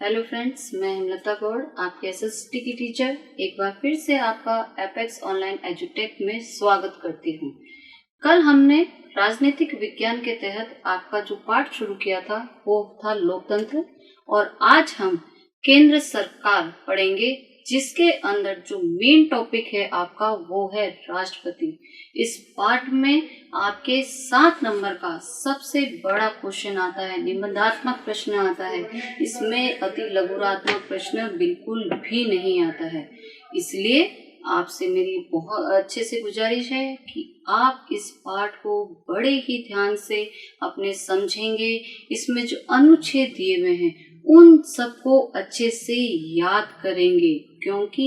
Hello friends, मैं हेमलता गौड़, आपके SST की टीचर। एक बार फिर से आपका एपेक्स ऑनलाइन एजुटेक में स्वागत करती हूँ। कल हमने राजनीतिक विज्ञान के तहत आपका जो पाठ शुरू किया था वो था लोकतंत्र, और आज हम केंद्र सरकार पढ़ेंगे, जिसके अंदर जो मेन टॉपिक है आपका वो है राष्ट्रपति। इस पाठ में आपके 7 नंबर का सबसे बड़ा क्वेश्चन आता है, निबंधात्मक प्रश्न आता है। इसमें अति लघुरात्मक प्रश्न बिल्कुल भी नहीं आता है। इसलिए आपसे मेरी बहुत अच्छे से गुजारिश है कि आप इस पाठ को बड़े ही ध्यान से अपने समझेंगे। इसमें जो अनुच्छेद दिए हुए हैं उन सबको अच्छे से याद करेंगे, क्योंकि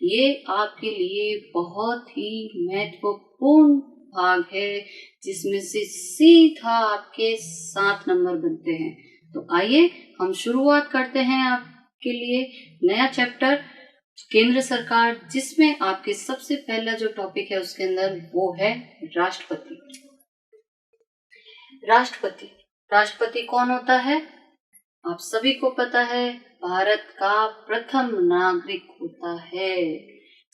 ये आपके लिए बहुत ही महत्वपूर्ण भाग है, जिसमें से सीधा आपके 7 नंबर बनते हैं। तो आइए हम शुरुआत करते हैं आपके लिए नया चैप्टर केंद्र सरकार, जिसमें आपके सबसे पहला जो टॉपिक है उसके अंदर वो है राष्ट्रपति। राष्ट्रपति राष्ट्रपति कौन होता है? आप सभी को पता है, भारत का प्रथम नागरिक होता है।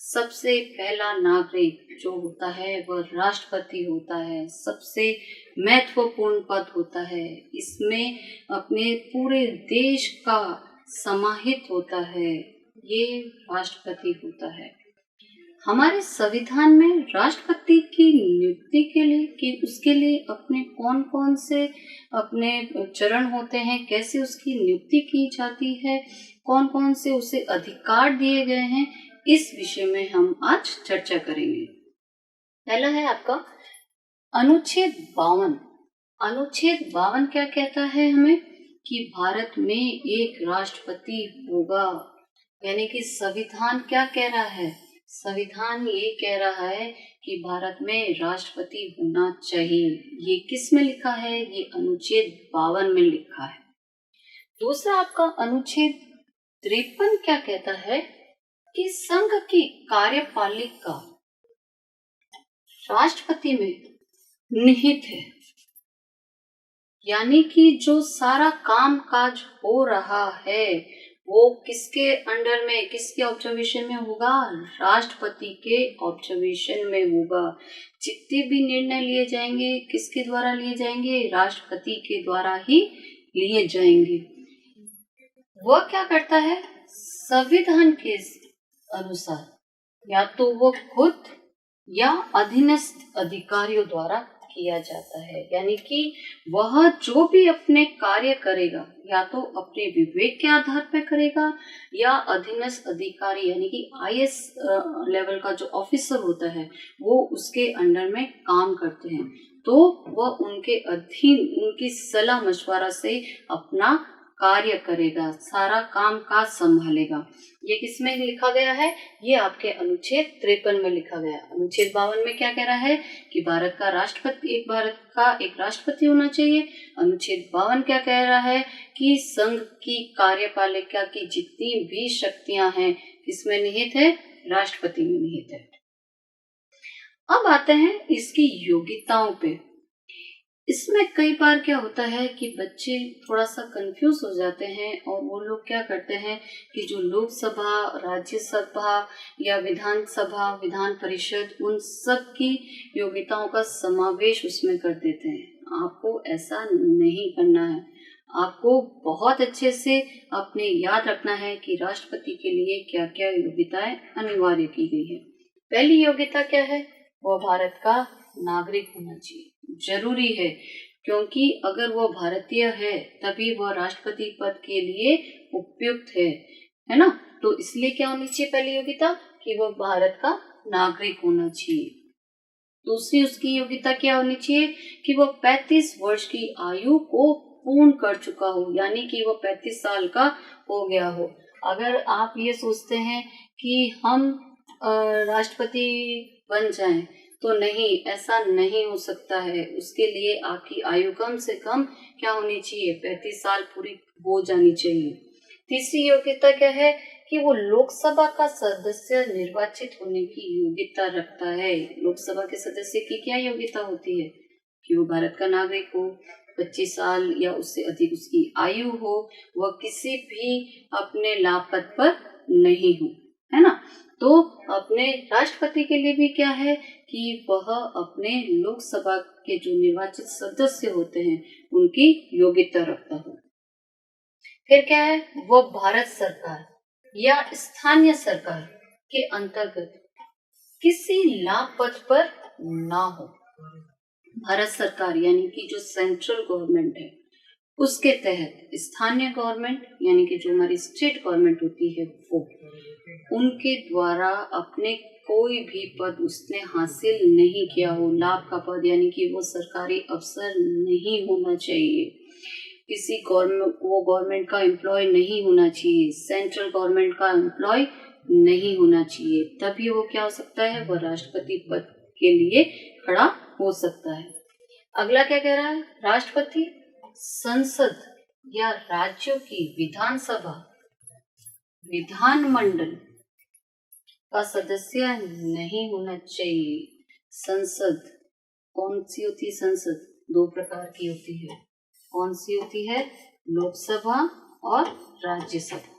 सबसे पहला नागरिक जो होता है वह राष्ट्रपति होता है। सबसे महत्वपूर्ण पद होता है। इसमें अपने पूरे देश का समाहित होता है, ये राष्ट्रपति होता है। हमारे संविधान में राष्ट्रपति की नियुक्ति के लिए कि उसके लिए अपने कौन कौन से अपने चरण होते हैं, कैसे उसकी नियुक्ति की जाती है, कौन कौन से उसे अधिकार दिए गए हैं, इस विषय में हम आज चर्चा करेंगे। पहला है आपका अनुच्छेद 52। अनुच्छेद 52 क्या कहता है हमें कि भारत में एक राष्ट्रपति होगा। यानी कि संविधान क्या कह रहा है? संविधान ये कह रहा है कि भारत में राष्ट्रपति होना चाहिए। ये किस में लिखा है? ये अनुच्छेद 52 में लिखा है। दूसरा आपका अनुच्छेद 53 क्या कहता है कि संघ की कार्यपालिका राष्ट्रपति में निहित है। यानी कि जो सारा काम काज हो रहा है वो किसके अंडर में, किसके ऑब्जर्वेशन में होगा? राष्ट्रपति के ऑब्जर्वेशन में होगा। जितने भी निर्णय लिए जाएंगे किसके द्वारा लिए जाएंगे? राष्ट्रपति के द्वारा ही लिए जाएंगे। वह क्या करता है? संविधान के अनुसार या तो वो खुद या अधीनस्थ अधिकारियों द्वारा किया जाता है। यानी कि वह जो भी अपने कार्य करेगा या तो अपने विवेक के आधार पर करेगा या अधीनस्थ अधिकारी यानी कि आईएएस लेवल का जो ऑफिसर होता है वो उसके अंडर में काम करते हैं, तो वह उनके अधीन उनकी सलाह मशवरा से अपना कार्य करेगा, सारा काम काज संभालेगा। ये किसमें लिखा गया है? ये आपके अनुच्छेद 53 में लिखा गया। अनुच्छेद 52 में क्या कह रहा है कि भारत का एक राष्ट्रपति होना चाहिए। अनुच्छेद 52 क्या कह रहा है कि संघ की कार्यपालिका की जितनी भी शक्तियां हैं किसमें निहित है? राष्ट्रपति में निहित है। अब आते हैं इसकी योग्यताओं पे। इसमें कई बार क्या होता है कि बच्चे थोड़ा सा कंफ्यूज हो जाते हैं और वो लोग क्या करते हैं कि जो लोकसभा, राज्यसभा या विधानसभा, विधान परिषद, उन सब की योग्यताओं का समावेश उसमें कर देते हैं। आपको ऐसा नहीं करना है। आपको बहुत अच्छे से अपने याद रखना है कि राष्ट्रपति के लिए क्या क्या योग्यताएं अनिवार्य की गई है। पहली योग्यता क्या है? वह भारत का नागरिक होना चाहिए। जरूरी है, क्योंकि अगर वह भारतीय है तभी वह राष्ट्रपति पद के लिए उपयुक्त है ना। तो इसलिए क्या होनी चाहिए पहली योग्यता? कि वह भारत का नागरिक होना चाहिए। दूसरी उसकी योग्यता क्या होनी चाहिए? कि वह 35 वर्ष की आयु को पूर्ण कर चुका हो, यानी कि वह 35 साल का हो गया हो। अगर आप ये सोचते हैं कि हम राष्ट्रपति बन जाएं, तो नहीं, ऐसा नहीं हो सकता है। उसके लिए आपकी आयु कम से कम क्या होनी चाहिए? 35 साल पूरी हो जानी चाहिए। तीसरी योग्यता क्या है? कि वो लोकसभा का सदस्य निर्वाचित होने की योग्यता रखता है। लोकसभा के सदस्य की क्या योग्यता होती है? कि वो भारत का नागरिक हो, 25 साल या उससे अधिक उसकी आयु हो, वह किसी भी अपने लाभ पद पर नहीं हो, है ना। तो अपने राष्ट्रपति के लिए भी क्या है कि वह अपने लोकसभा के जो निर्वाचित सदस्य होते हैं उनकी योग्यता रखता हो। फिर क्या है, वो भारत सरकार या स्थानीय सरकार के अंतर्गत किसी लाभ पद पर ना हो। भारत सरकार यानी कि जो सेंट्रल गवर्नमेंट है उसके तहत स्थानीय गवर्नमेंट यानी कि जो हमारी स्टेट गवर्नमेंट होती है वो उनके द्वारा अपने कोई भी पद उसने हासिल नहीं किया हो, लाभ का पद यानी कि वो सरकारी अफसर नहीं होना चाहिए, किसी गवर्नमेंट का एम्प्लॉय नहीं होना चाहिए, सेंट्रल गवर्नमेंट का एम्प्लॉय नहीं होना चाहिए, तभी वो क्या हो सकता है, वो राष्ट्रपति पद के लिए खड़ा हो सकता है। अगला क्या कह रहा है, राष्ट्रपति संसद या राज्यों की विधानसभा विधानमंडल का सदस्य नहीं होना चाहिए। संसद कौन सी होती है, संसद 2 प्रकार की होती है, कौन सी होती है, लोकसभा और राज्यसभा।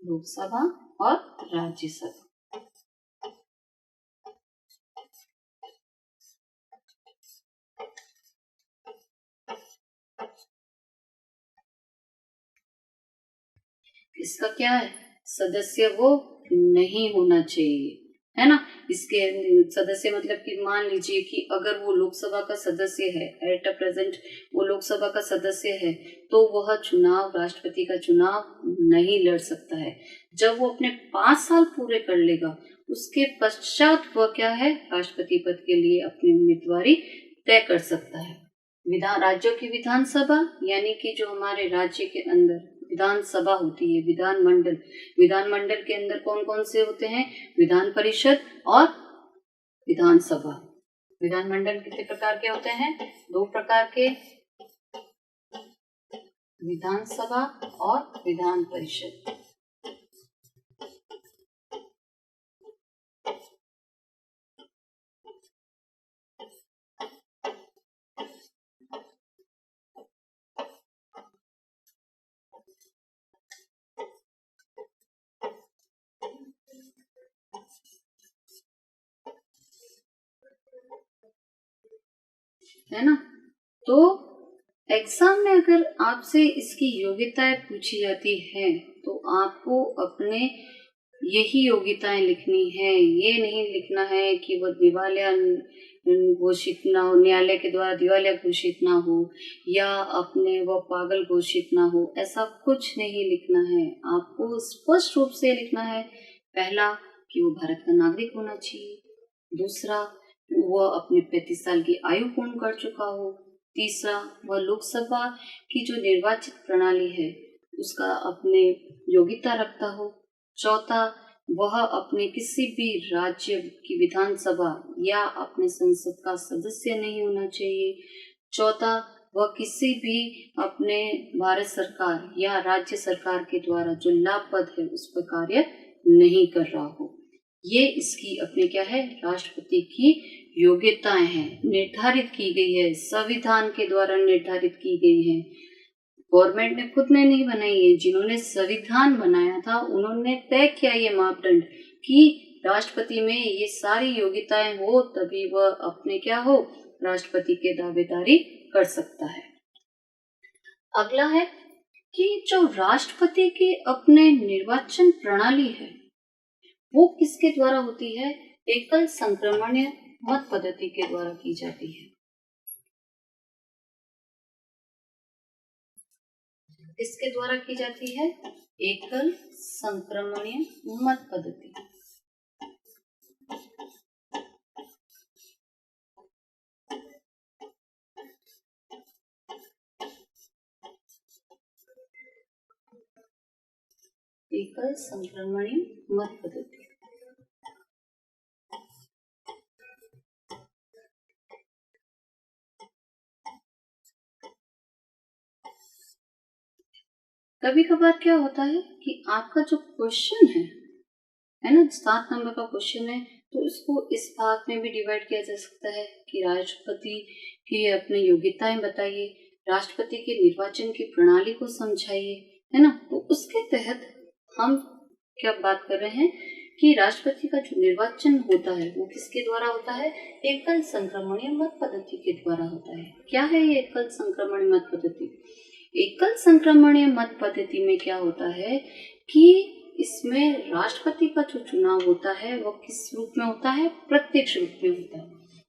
लोकसभा और राज्यसभा। इसका क्या है, सदस्य वो नहीं होना चाहिए, है ना। इसके सदस्य मतलब कि मान लीजिए कि अगर वो लोकसभा का सदस्य है, एट अ प्रेजेंट वो लोकसभा का सदस्य है, तो वह चुनाव, राष्ट्रपति का चुनाव नहीं लड़ सकता है। जब वो अपने 5 साल पूरे कर लेगा उसके पश्चात वह क्या है, राष्ट्रपति पद के लिए अपनी उम्मीदवारी तय कर सकता है। राज्यों की विधानसभा यानी कि जो हमारे राज्य के अंदर विधानसभा होती है, विधानमंडल, विधानमंडल के अंदर कौन कौन से होते हैं, विधान परिषद और विधानसभा। विधानमंडल कितने प्रकार के होते हैं, 2 प्रकार के, विधानसभा और विधान परिषद। है ना। तो एग्जाम में अगर आपसे इसकी योग्यताएं पूछी जाती है तो आपको अपने यही योग्यताएं लिखनी है, ये नहीं लिखना है कि वह दिवालिया घोषित ना हो, न्यायालय के द्वारा दिवालिया घोषित ना हो या अपने वह पागल घोषित ना हो, ऐसा कुछ नहीं लिखना है। आपको स्पष्ट रूप से लिखना है, पहला कि वो भारत का नागरिक होना चाहिए, दूसरा वह अपने 35 साल की आयु पूर्ण कर चुका हो, तीसरा वह लोकसभा की जो निर्वाचित प्रणाली है उसका अपने योग्यता रखता हो, चौथा वह अपने किसी भी राज्य की विधानसभा या अपने संसद का सदस्य नहीं होना चाहिए, चौथा वह किसी भी अपने भारत सरकार या राज्य सरकार के द्वारा जो लाभ पद है उस पर कार्य नहीं कर रहा हो। ये इसकी अपने क्या है, राष्ट्रपति की योग्यताएं हैं, निर्धारित की गई है, संविधान के द्वारा निर्धारित की गई है। गवर्नमेंट ने खुद ने नहीं बनाई है, जिन्होंने संविधान बनाया था उन्होंने तय किया ये मापदंड कि राष्ट्रपति में ये सारी योग्यताएं हो तभी वह अपने क्या हो, राष्ट्रपति के दावेदारी कर सकता है। अगला है कि जो राष्ट्रपति की अपने निर्वाचन प्रणाली है वो किसके द्वारा होती है, एकल संक्रमणीय मत पद्धति के द्वारा की जाती है। किसके द्वारा की जाती है, एकल संक्रमणीय मत पद्धति। एकल संक्रमणीय मत पद्धति। कभी कभार क्या होता है कि आपका जो क्वेश्चन है है ना, 7 नंबर का क्वेश्चन है। तो इसको इस भाग में भी डिवाइड किया जा सकता है कि राष्ट्रपति की अपनी योग्यताएं बताइए, राष्ट्रपति के निर्वाचन की प्रणाली को समझाइए, है ना। तो उसके तहत हम क्या बात कर रहे हैं कि राष्ट्रपति का जो निर्वाचन होता है वो किसके द्वारा होता है, एकल संक्रमणीय मत पद्धति के द्वारा होता है। क्या है ये एकल संक्रमणीय मत पद्धति? एकल संक्रमणीय मत पद्धति में क्या होता है कि इसमें राष्ट्रपति का जो चुनाव होता है वो किस रूप में होता है, प्रत्यक्ष रूप में होता है।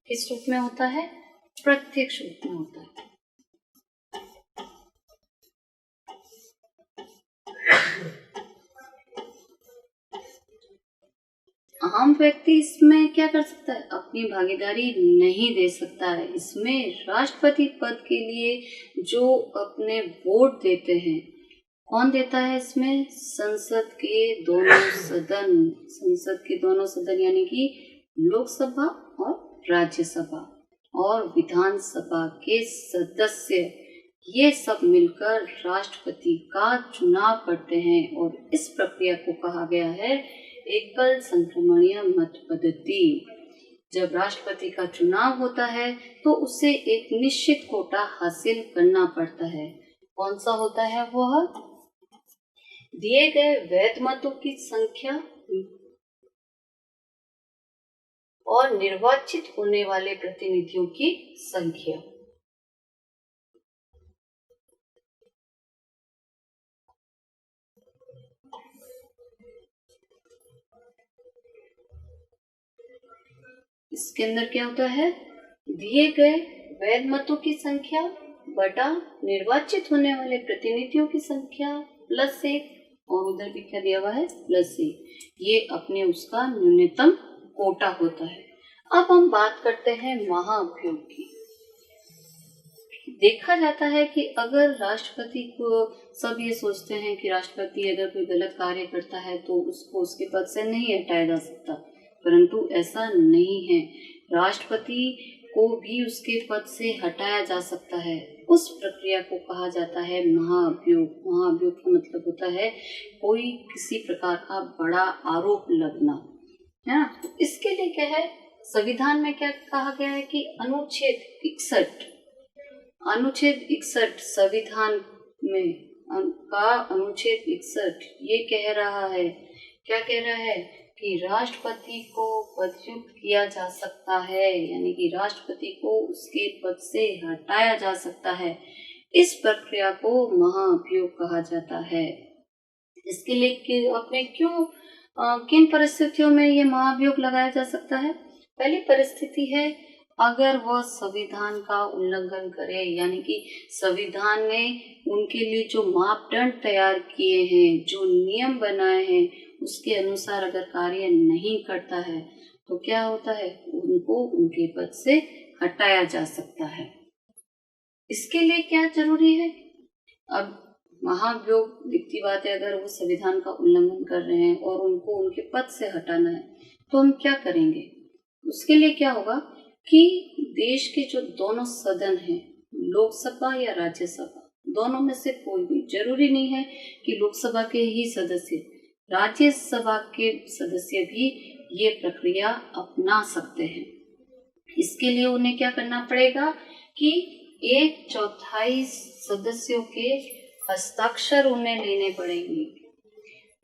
किस रूप में होता है? प्रत्यक्ष रूप में होता है। आम व्यक्ति इसमें क्या कर सकता है, अपनी भागीदारी नहीं दे सकता है। इसमें राष्ट्रपति पद के लिए जो अपने वोट देते हैं, कौन देता है? इसमें संसद के दोनों सदन यानी कि लोकसभा और राज्यसभा और विधानसभा के सदस्य, ये सब मिलकर राष्ट्रपति का चुनाव करते हैं और इस प्रक्रिया को कहा गया है एकल संक्रमणीय मत पद्धति। जब राष्ट्रपति का चुनाव होता है तो उसे एक निश्चित कोटा हासिल करना पड़ता है। कौन सा होता है वह? दिए गए वैध मतों की संख्या और निर्वाचित होने वाले प्रतिनिधियों की संख्या। इसके अंदर क्या होता है? दिए गए वैध मतों की संख्या बटा निर्वाचित होने वाले प्रतिनिधियों की संख्या प्लस 1, और उधर भी क्या दिया हुआ है? प्लस 1। ये अपने उसका न्यूनतम कोटा होता है। अब हम बात करते हैं महाअभियोग की। देखा जाता है कि अगर राष्ट्रपति को, सब ये सोचते हैं कि राष्ट्रपति अगर कोई गलत कार्य करता है तो उसको उसके पद से नहीं हटाया जा सकता, परंतु ऐसा नहीं है। राष्ट्रपति को भी उसके पद से हटाया जा सकता है। उस प्रक्रिया को कहा जाता है महाअभियोग। महाअभियोग का मतलब होता है कोई किसी प्रकार का बड़ा आरोप लगना, है ना। तो इसके लिए क्या है, संविधान में क्या कहा गया है कि अनुच्छेद 61 संविधान में का अनुच्छेद 61 ये कह रहा है, क्या कह रहा है कि राष्ट्रपति को पदच्युत किया जा सकता है, यानी कि राष्ट्रपति को उसके पद से हटाया जा सकता है। इस प्रक्रिया को महाअभियोग कहा जाता है। इसके लिए कि अपने किन परिस्थितियों में ये महाअभियोग लगाया जा सकता है? पहली परिस्थिति है अगर वह संविधान का उल्लंघन करे, यानी कि संविधान ने उनके लिए जो मापदंड तैयार किए हैं, जो नियम बनाए हैं, उसके अनुसार अगर कार्य नहीं करता है तो क्या होता है, उनको उनके पद से हटाया जा सकता है। इसके लिए क्या जरूरी है? अब महाअभियोग दिखती बात है, अगर वो संविधान का उल्लंघन कर रहे हैं और उनको उनके पद से हटाना है तो हम क्या करेंगे? उसके लिए क्या होगा कि देश के जो दोनों सदन हैं, लोकसभा या राज्यसभा, दोनों में से कोई भी, जरूरी नहीं है कि लोकसभा के ही सदस्य, राज्यसभा के सदस्य भी ये प्रक्रिया अपना सकते हैं। इसके लिए उन्हें क्या करना पड़ेगा कि 1/4 सदस्यों के हस्ताक्षर उन्हें लेने पड़ेंगे।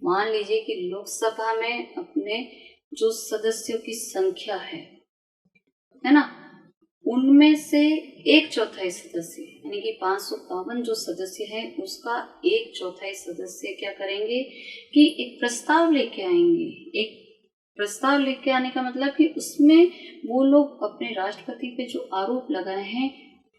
मान लीजिए कि लोकसभा में अपने जो सदस्यों की संख्या है ना, उनमें से 1/4 सदस्य यानी कि 552 जो सदस्य हैं उसका 1/4 सदस्य क्या करेंगे कि एक प्रस्ताव लेके आएंगे। एक प्रस्ताव लेके आने का मतलब कि उसमें वो लोग अपने राष्ट्रपति पे जो आरोप लगाए हैं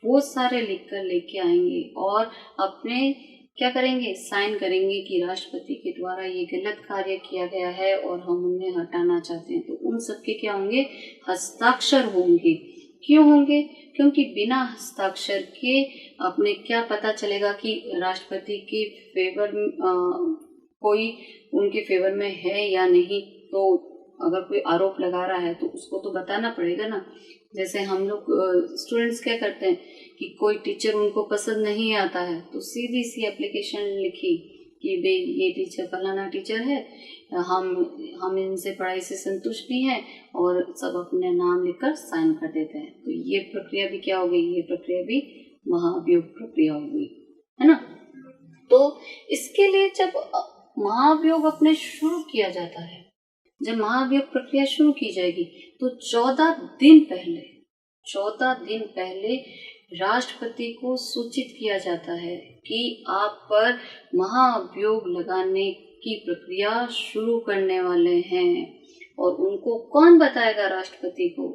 वो सारे लिखकर लेके आएंगे और अपने क्या करेंगे, साइन करेंगे कि राष्ट्रपति के द्वारा ये गलत कार्य किया गया है और हम उन्हें हटाना चाहते हैं। तो उन सबके क्या होंगे, हस्ताक्षर होंगे। क्यों होंगे? क्योंकि बिना हस्ताक्षर के अपने क्या पता चलेगा कि राष्ट्रपति के फेवर कोई उनके फेवर में है या नहीं। तो अगर कोई आरोप लगा रहा है तो उसको तो बताना पड़ेगा ना। जैसे हम लोग स्टूडेंट्स क्या करते हैं कि कोई टीचर उनको पसंद नहीं आता है तो सीधी सी एप्लीकेशन लिखी कि भाई ये टीचर फलाना टीचर है, हम इनसे पढ़ाई से संतुष्ट नहीं है, और सब अपने नाम लिखकर साइन कर देते हैं। तो ये प्रक्रिया भी क्या हो गई, ये प्रक्रिया भी महाभियोग प्रक्रिया हो गई, है ना। तो इसके लिए जब महाभियोग अपने शुरू किया जाता है, जब महाभियोग प्रक्रिया शुरू की जाएगी तो 14 दिन पहले राष्ट्रपति को सूचित किया जाता है कि आप पर महाभियोग लगाने की प्रक्रिया शुरू करने वाले हैं। और उनको कौन बताएगा राष्ट्रपति को?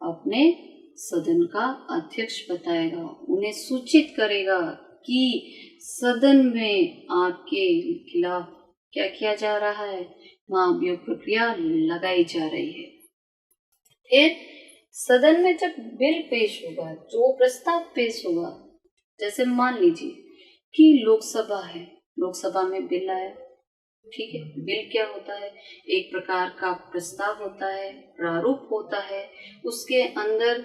अपने सदन का अध्यक्ष बताएगा, उन्हें सूचित करेगा कि सदन में आपके खिलाफ क्या किया जा रहा है, महाभियोग प्रक्रिया लगाई जा रही है। फिर सदन में जब बिल पेश होगा, जो प्रस्ताव पेश होगा, जैसे मान लीजिए कि लोकसभा है, लोकसभा में बिल आया, ठीक है। बिल क्या होता है? एक प्रकार का प्रस्ताव होता है, प्रारूप होता है, उसके अंदर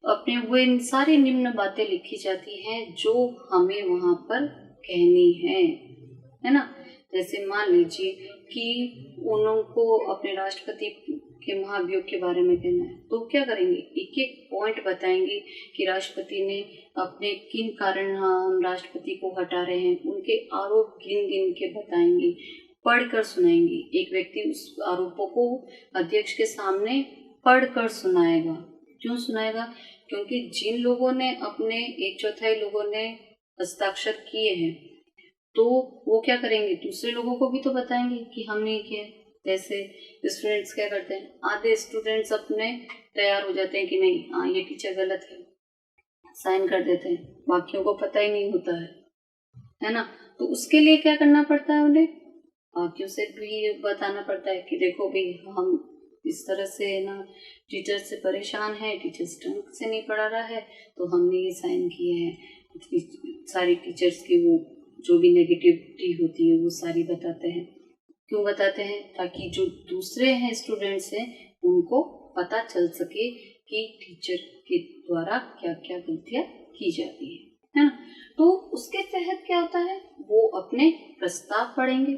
अपने वो इन सारी निम्न बातें लिखी जाती हैं जो हमें वहां पर कहनी है ना। जैसे मान लीजिए कि उनको अपने राष्ट्रपति के महाभियोग के बारे में कहना है, तो क्या करेंगे, एक एक पॉइंट बताएंगे कि राष्ट्रपति ने अपने किन कारण हम राष्ट्रपति को हटा रहे हैं, उनके आरोप गिन गिन के बताएंगे, पढ़कर सुनाएंगे। एक व्यक्ति उस आरोपों को अध्यक्ष के सामने पढ़कर सुनाएगा। क्यों सुनाएगा? क्योंकि जिन लोगों ने अपने 1/4 लोगों ने हस्ताक्षर किए हैं, तो वो क्या करेंगे, दूसरे लोगों को भी तो बताएंगे कि हमने किया। जैसे स्टूडेंट्स क्या करते हैं, आधे स्टूडेंट्स अपने तैयार हो जाते हैं कि नहीं, हाँ ये टीचर गलत है, साइन कर देते हैं, बाकियों को पता ही नहीं होता है ना। तो उसके लिए क्या करना पड़ता है, उन्हें बाकियों से भी बताना पड़ता है कि देखो भाई हम इस तरह से ना टीचर से परेशान है, टीचर्स ढंग से नहीं पढ़ा रहा है, तो हमने ये साइन किए हैं। सारी टीचर्स की वो जो भी नेगेटिविटी होती है वो सारी बताते हैं। क्यों बताते हैं? ताकि जो दूसरे हैं स्टूडेंट्स हैं उनको पता चल सके कि टीचर के द्वारा क्या क्या गलतियां की जाती है ना। तो उसके तहत क्या होता है, वो अपने प्रस्ताव पढ़ेंगे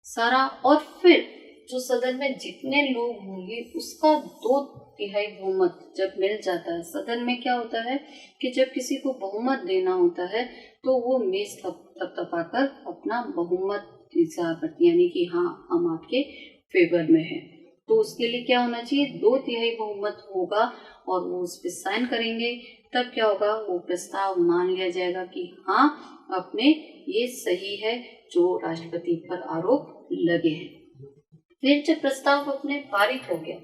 सारा, और फिर जो सदन में जितने लोग होंगे उसका 2/3 बहुमत जब मिल जाता है। सदन में क्या होता है कि जब किसी को बहुमत देना होता है तो वो मेज थपथपाकर अपना बहुमत इज़हार करती है, यानी कि हाँ हम आपके फेवर में हैं। तो उसके लिए क्या होना चाहिए, 2/3 बहुमत होगा और वो उस पर साइन करेंगे। तब क्या होगा, वो प्रस्ताव मान लिया जाएगा कि हाँ अपने ये सही है जो राष्ट्रपति पर आरोप लगे हैं। फिर जब प्रस्ताव अपने पारित हो गया,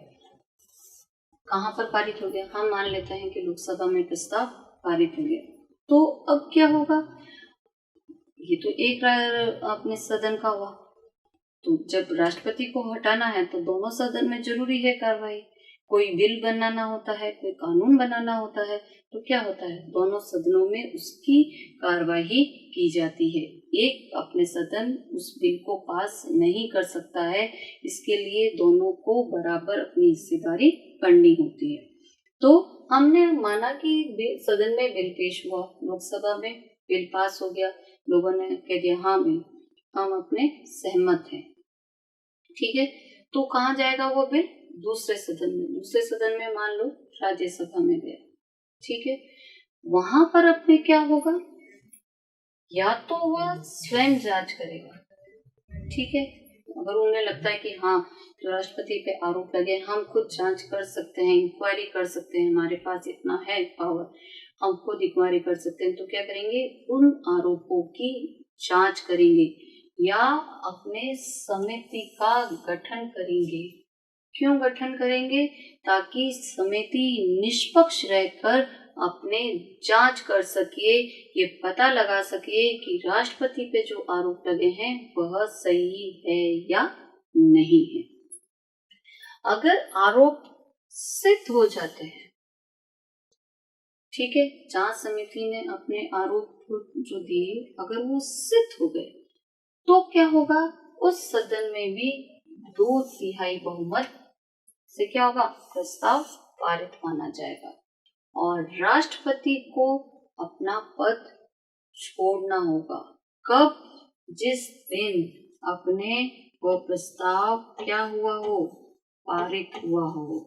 कहाँ पर पारित हो गया, हम मान लेते हैं कि लोकसभा में प्रस्ताव पारित हो गया, तो अब क्या होगा, ये तो एक अपने सदन का हुआ। तो जब राष्ट्रपति को हटाना है तो दोनों सदन में जरूरी है कार्रवाई। कोई बिल बनाना होता है, कोई कानून बनाना होता है, तो क्या होता है, दोनों सदनों में उसकी कार्रवाई की जाती है। एक अपने सदन उस बिल को पास नहीं कर सकता है, इसके लिए दोनों को बराबर अपनी हिस्सेदारी करनी होती है। तो हमने माना कि सदन में बिल पेश हुआ, लोकसभा में बिल पास हो गया, लोगों ने कह दिया हाँ बिल हम अपने सहमत हैं, ठीक है। तो कहाँ जाएगा वो बिल, दूसरे सदन में। दूसरे सदन में मान लो राज्यसभा में गया, ठीक है। वहां पर अपने क्या होगा, या तो वह स्वयं जांच करेगा, ठीक है। अगर उन्हें लगता है कि हाँ जो राष्ट्रपति पे आरोप लगे हम खुद जांच कर सकते हैं, इंक्वायरी कर सकते हैं, हमारे पास इतना है पावर, हम खुद इंक्वायरी कर सकते हैं, तो क्या करेंगे, उन आरोपों की जांच करेंगे या अपने समिति का गठन करेंगे। क्यों गठन करेंगे, ताकि समिति निष्पक्ष रहकर अपने जांच कर सके, ये पता लगा सके कि राष्ट्रपति पे जो आरोप लगे हैं वह सही है या नहीं है। अगर आरोप सिद्ध हो जाते हैं, ठीक है, जांच समिति ने अपने आरोप जो दिए अगर वो सिद्ध हो गए तो क्या होगा, उस सदन में भी 2/3 बहुमत से क्या होगा, प्रस्ताव पारित माना जाएगा और राष्ट्रपति को अपना पद छोड़ना होगा। कब, जिस दिन अपने वो प्रस्ताव क्या हुआ हो, पारित हुआ हो।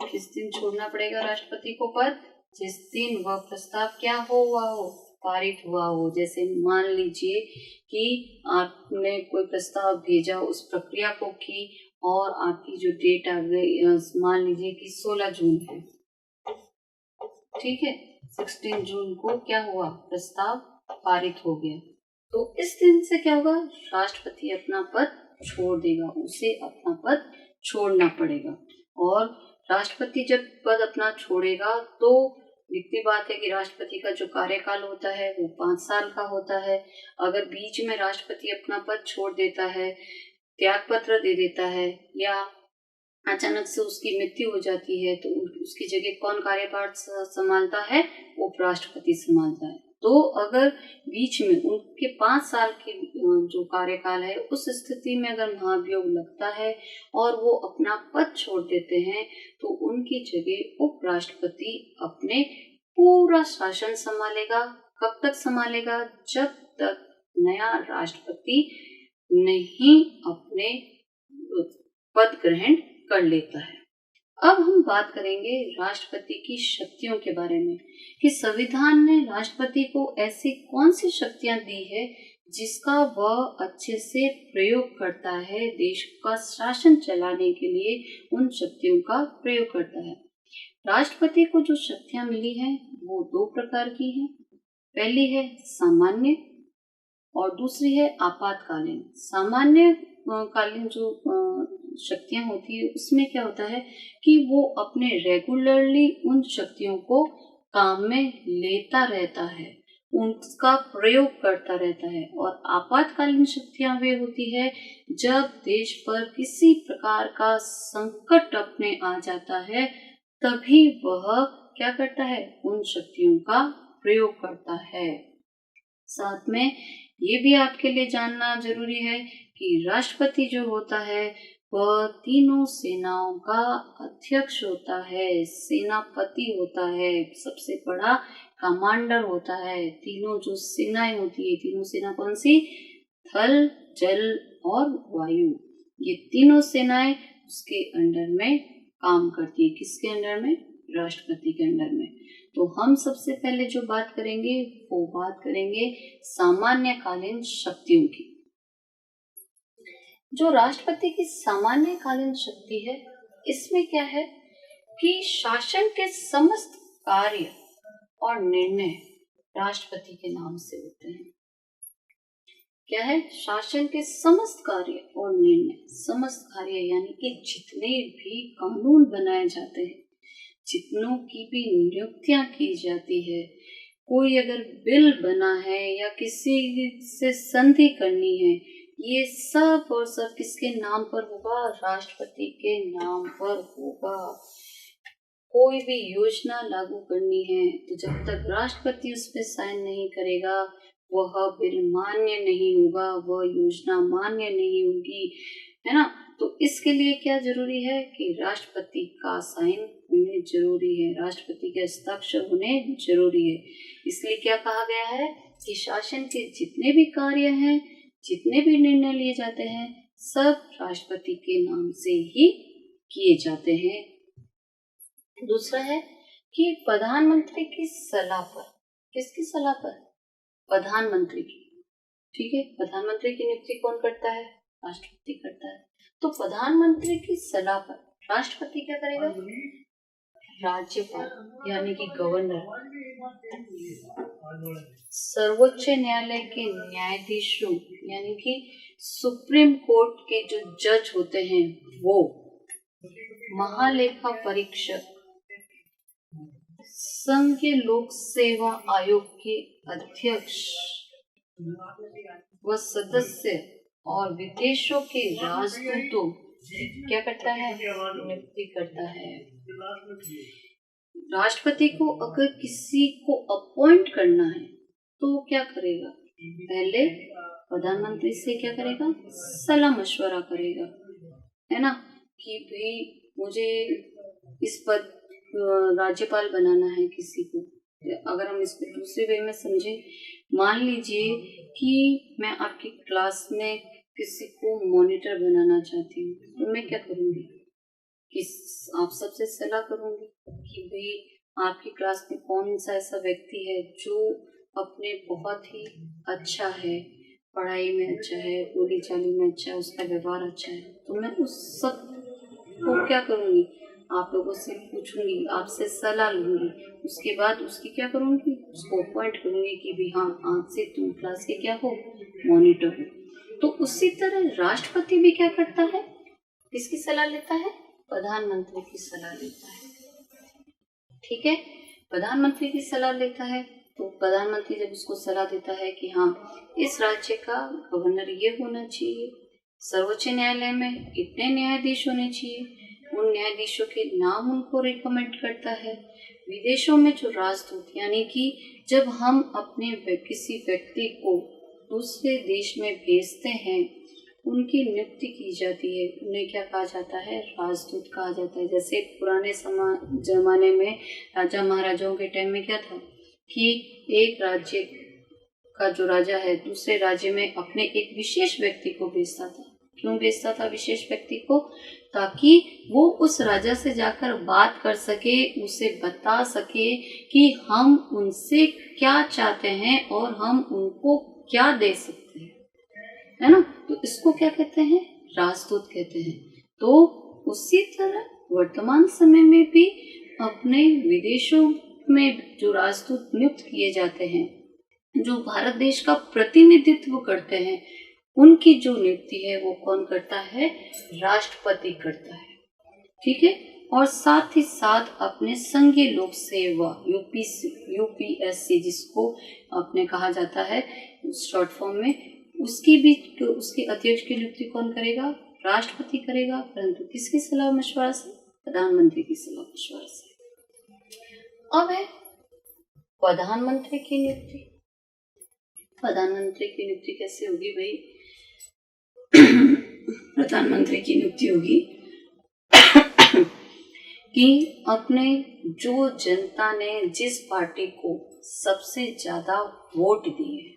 किस दिन छोड़ना पड़ेगा राष्ट्रपति को पद? जिस दिन वह प्रस्ताव क्या हुआ हो, पारित हुआ हो। जैसे मान लीजिए कि आपने कोई प्रस्ताव भेजा, उस प्रक्रिया को की और आपकी जो डेट आ गई, मान लीजिए कि 16 जून है, ठीक है, 16 जून को क्या हुआ, प्रस्ताव पारित हो गया। तो इस दिन से क्या होगा, राष्ट्रपति अपना पद छोड़ देगा, उसे अपना पद छोड़ना पड़ेगा। और राष्ट्रपति जब पद अपना छोड़ेगा तो दिखती बात है कि राष्ट्रपति का जो कार्यकाल होता है वो 5 साल का होता है। अगर बीच में राष्ट्रपति अपना पद छोड़ देता है, त्याग पत्र दे देता है या अचानक से उसकी मृत्यु हो जाती है, तो उसकी जगह कौन कार्यभार संभालता है, उपराष्ट्रपति संभालता है। तो अगर बीच में उनके 5 साल के जो कार्यकाल है, उस स्थिति में अगर महाभियोग लगता है और वो अपना पद छोड़ देते हैं, तो उनकी जगह उपराष्ट्रपति अपने पूरा शासन संभालेगा। कब तक संभालेगा? जब तक नया राष्ट्रपति नहीं अपने पद ग्रहण कर लेता है। अब हम बात करेंगे राष्ट्रपति की शक्तियों के बारे में कि संविधान ने राष्ट्रपति को ऐसी कौन सी शक्तियां दी है जिसका वह अच्छे से प्रयोग करता है, देश का शासन चलाने के लिए उन शक्तियों का प्रयोग करता है। राष्ट्रपति को जो शक्तियां मिली हैं वो 2 प्रकार की हैं। पहली है सामान्य और दूसरी है आपातकालीन। सामान्य कालीन जो शक्तियां होती है उसमें क्या होता है कि वो अपने रेगुलरली उन शक्तियों को काम में लेता रहता है, उनका प्रयोग करता रहता है। और आपातकालीन शक्तियां वे होती है जब देश पर किसी प्रकार का संकट अपने आ जाता है, तभी वह क्या करता है, उन शक्तियों का प्रयोग करता है। साथ में ये भी आपके लिए जानना जरूरी है कि राष्ट्रपति जो होता है वह तीनों सेनाओं का अध्यक्ष होता है, सेनापति होता है, सबसे बड़ा कमांडर होता है। तीनों जो सेनाएं होती है, तीनों सेना कौन सी? थल, जल और वायु। ये तीनों सेनाएं उसके अंडर में काम करती है। किसके अंडर में? राष्ट्रपति के अंडर में। तो हम सबसे पहले जो बात करेंगे वो बात करेंगे सामान्य कालीन शक्तियों की। जो राष्ट्रपति की सामान्य कालीन शक्ति है, इसमें क्या है कि शासन के समस्त कार्य और निर्णय राष्ट्रपति के नाम से होते हैं। क्या है? शासन के समस्त कार्य और निर्णय। समस्त कार्य यानी कि जितने भी कानून बनाए जाते हैं, जितनों की भी नियुक्तियां की जाती है, कोई अगर बिल बना है या किसी से संधि करनी है, ये सब और सब किसके नाम पर होगा? राष्ट्रपति के नाम पर होगा। कोई भी योजना लागू करनी है तो जब तक राष्ट्रपति उस पर साइन नहीं करेगा, वह बिल मान्य नहीं होगा, वह योजना मान्य नहीं होगी, है ना। तो इसके लिए क्या जरूरी है कि राष्ट्रपति का साइन होने जरूरी है, राष्ट्रपति के हस्ताक्षर होने जरूरी है। इसलिए क्या कहा गया है कि शासन के जितने भी कार्य हैं, जितने भी निर्णय लिए जाते हैं, सब राष्ट्रपति के नाम से ही किए जाते हैं। दूसरा है कि प्रधानमंत्री की सलाह पर। किसकी सलाह पर? प्रधानमंत्री की। ठीक है, प्रधानमंत्री की नियुक्ति कौन करता है? राष्ट्रपति करता है। तो प्रधानमंत्री की सलाह पर राष्ट्रपति क्या करेगा? राज्यपाल यानी कि गवर्नर, सर्वोच्च न्यायालय के न्यायाधीशों यानी कि सुप्रीम कोर्ट के जो जज होते हैं वो, महालेखा परीक्षक, संघीय लोक सेवा आयोग के अध्यक्ष व सदस्य और विदेशों के राजदूतों क्या करता है? नियुक्ति करता है। राष्ट्रपति को अगर किसी को अपॉइंट करना है तो क्या करेगा? पहले प्रधानमंत्री से क्या करेगा, सलाह मशवरा करेगा, है ना, कि भाई मुझे इस पद राज्यपाल बनाना है किसी को। अगर हम इसको दूसरे वे में समझे, मान लीजिए कि मैं आपकी क्लास में किसी को मॉनिटर बनाना चाहती हूँ, तो मैं क्या करूँगी कि आप सबसे सलाह करूँगी कि भाई आपकी क्लास में कौन सा ऐसा व्यक्ति है जो अपने बहुत ही अच्छा है, पढ़ाई में अच्छा है, बोली चाली में अच्छा है, उसका व्यवहार अच्छा है, तो मैं उस सब को क्या करूँगी, आप लोगों से पूछूंगी, आपसे सलाह लूंगी, उसके बाद उसकी क्या करूँगी, उसको अपॉइंट करूँगी कि भी हाँ आज से तुम क्लास के क्या हो, मॉनिटर हो। तो उसी तरह राष्ट्रपति भी क्या करता है, किसकी सलाह लेता है, प्रधानमंत्री की सलाह लेता है। ठीक है, प्रधानमंत्री की सलाह लेता है, तो प्रधानमंत्री जब उसको सलाह देता है कि हाँ इस राज्य का गवर्नर ये होना चाहिए, सर्वोच्च न्यायालय में इतने न्यायाधीश होने चाहिए, उन न्यायाधीशों के नाम उनको रिकमेंड करता है। विदेशों में जो राजदूत, यानी कि जब हम अपने किसी व्यक्ति को दूसरे देश में भेजते हैं, उनकी नियुक्ति की जाती है, उन्हें क्या कहा जाता है, राजदूत कहा जाता है। जैसे पुराने जमाने में राजा महाराजाओं के टाइम में क्या था कि एक राज्य का जो राजा है दूसरे राज्य में अपने एक विशेष व्यक्ति को भेजता था। क्यों भेजता था विशेष व्यक्ति को, ताकि वो उस राजा से जाकर बात कर सके, उसे बता सके कि हम उनसे क्या चाहते हैं और हम उनको क्या दे सकते हैं, है ना। तो इसको क्या कहते हैं, राजदूत कहते हैं। तो उसी तरह वर्तमान समय में भी अपने विदेशों में जो राजदूत नियुक्त किए जाते हैं, जो भारत देश का प्रतिनिधित्व करते हैं, उनकी जो नियुक्ति है वो कौन करता है, राष्ट्रपति करता है। ठीक है, और साथ ही साथ अपने संघीय लोक सेवा यूपीएससी जिसको अपने कहा जाता है शॉर्ट फॉर्म में, उसकी भी उसके अध्यक्ष की नियुक्ति कौन करेगा, राष्ट्रपति करेगा, परंतु किसकी सलाह मशवरा से, प्रधानमंत्री की सलाह मशवरा से। अब है प्रधानमंत्री की नियुक्ति। प्रधानमंत्री की नियुक्ति कैसे होगी भाई, प्रधानमंत्री की नियुक्ति होगी कि अपने जो जनता ने जिस पार्टी को सबसे ज्यादा वोट दिए,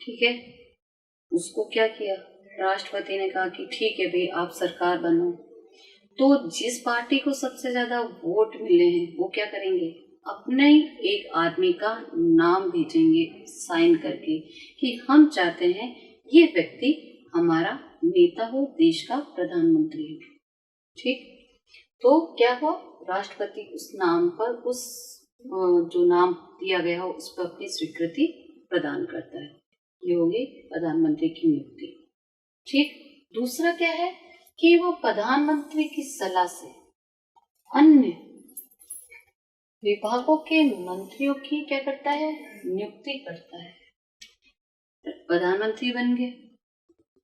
ठीक है, उसको क्या किया, राष्ट्रपति ने कहा कि ठीक है भाई आप सरकार बनो। तो जिस पार्टी को सबसे ज्यादा वोट मिले हैं वो क्या करेंगे, अपने एक आदमी का नाम भेजेंगे साइन करके कि हम चाहते हैं ये व्यक्ति हमारा नेता हो, देश का प्रधानमंत्री हो। ठीक, तो क्या हुआ, राष्ट्रपति उस नाम पर, उस जो नाम दिया गया हो उस पर अपनी स्वीकृति प्रदान करता है। ये होगी प्रधानमंत्री की नियुक्ति। ठीक, दूसरा क्या है कि वो प्रधानमंत्री की सलाह से अन्य विभागों के मंत्रियों की क्या करता है, नियुक्ति करता है। प्रधानमंत्री बन गए,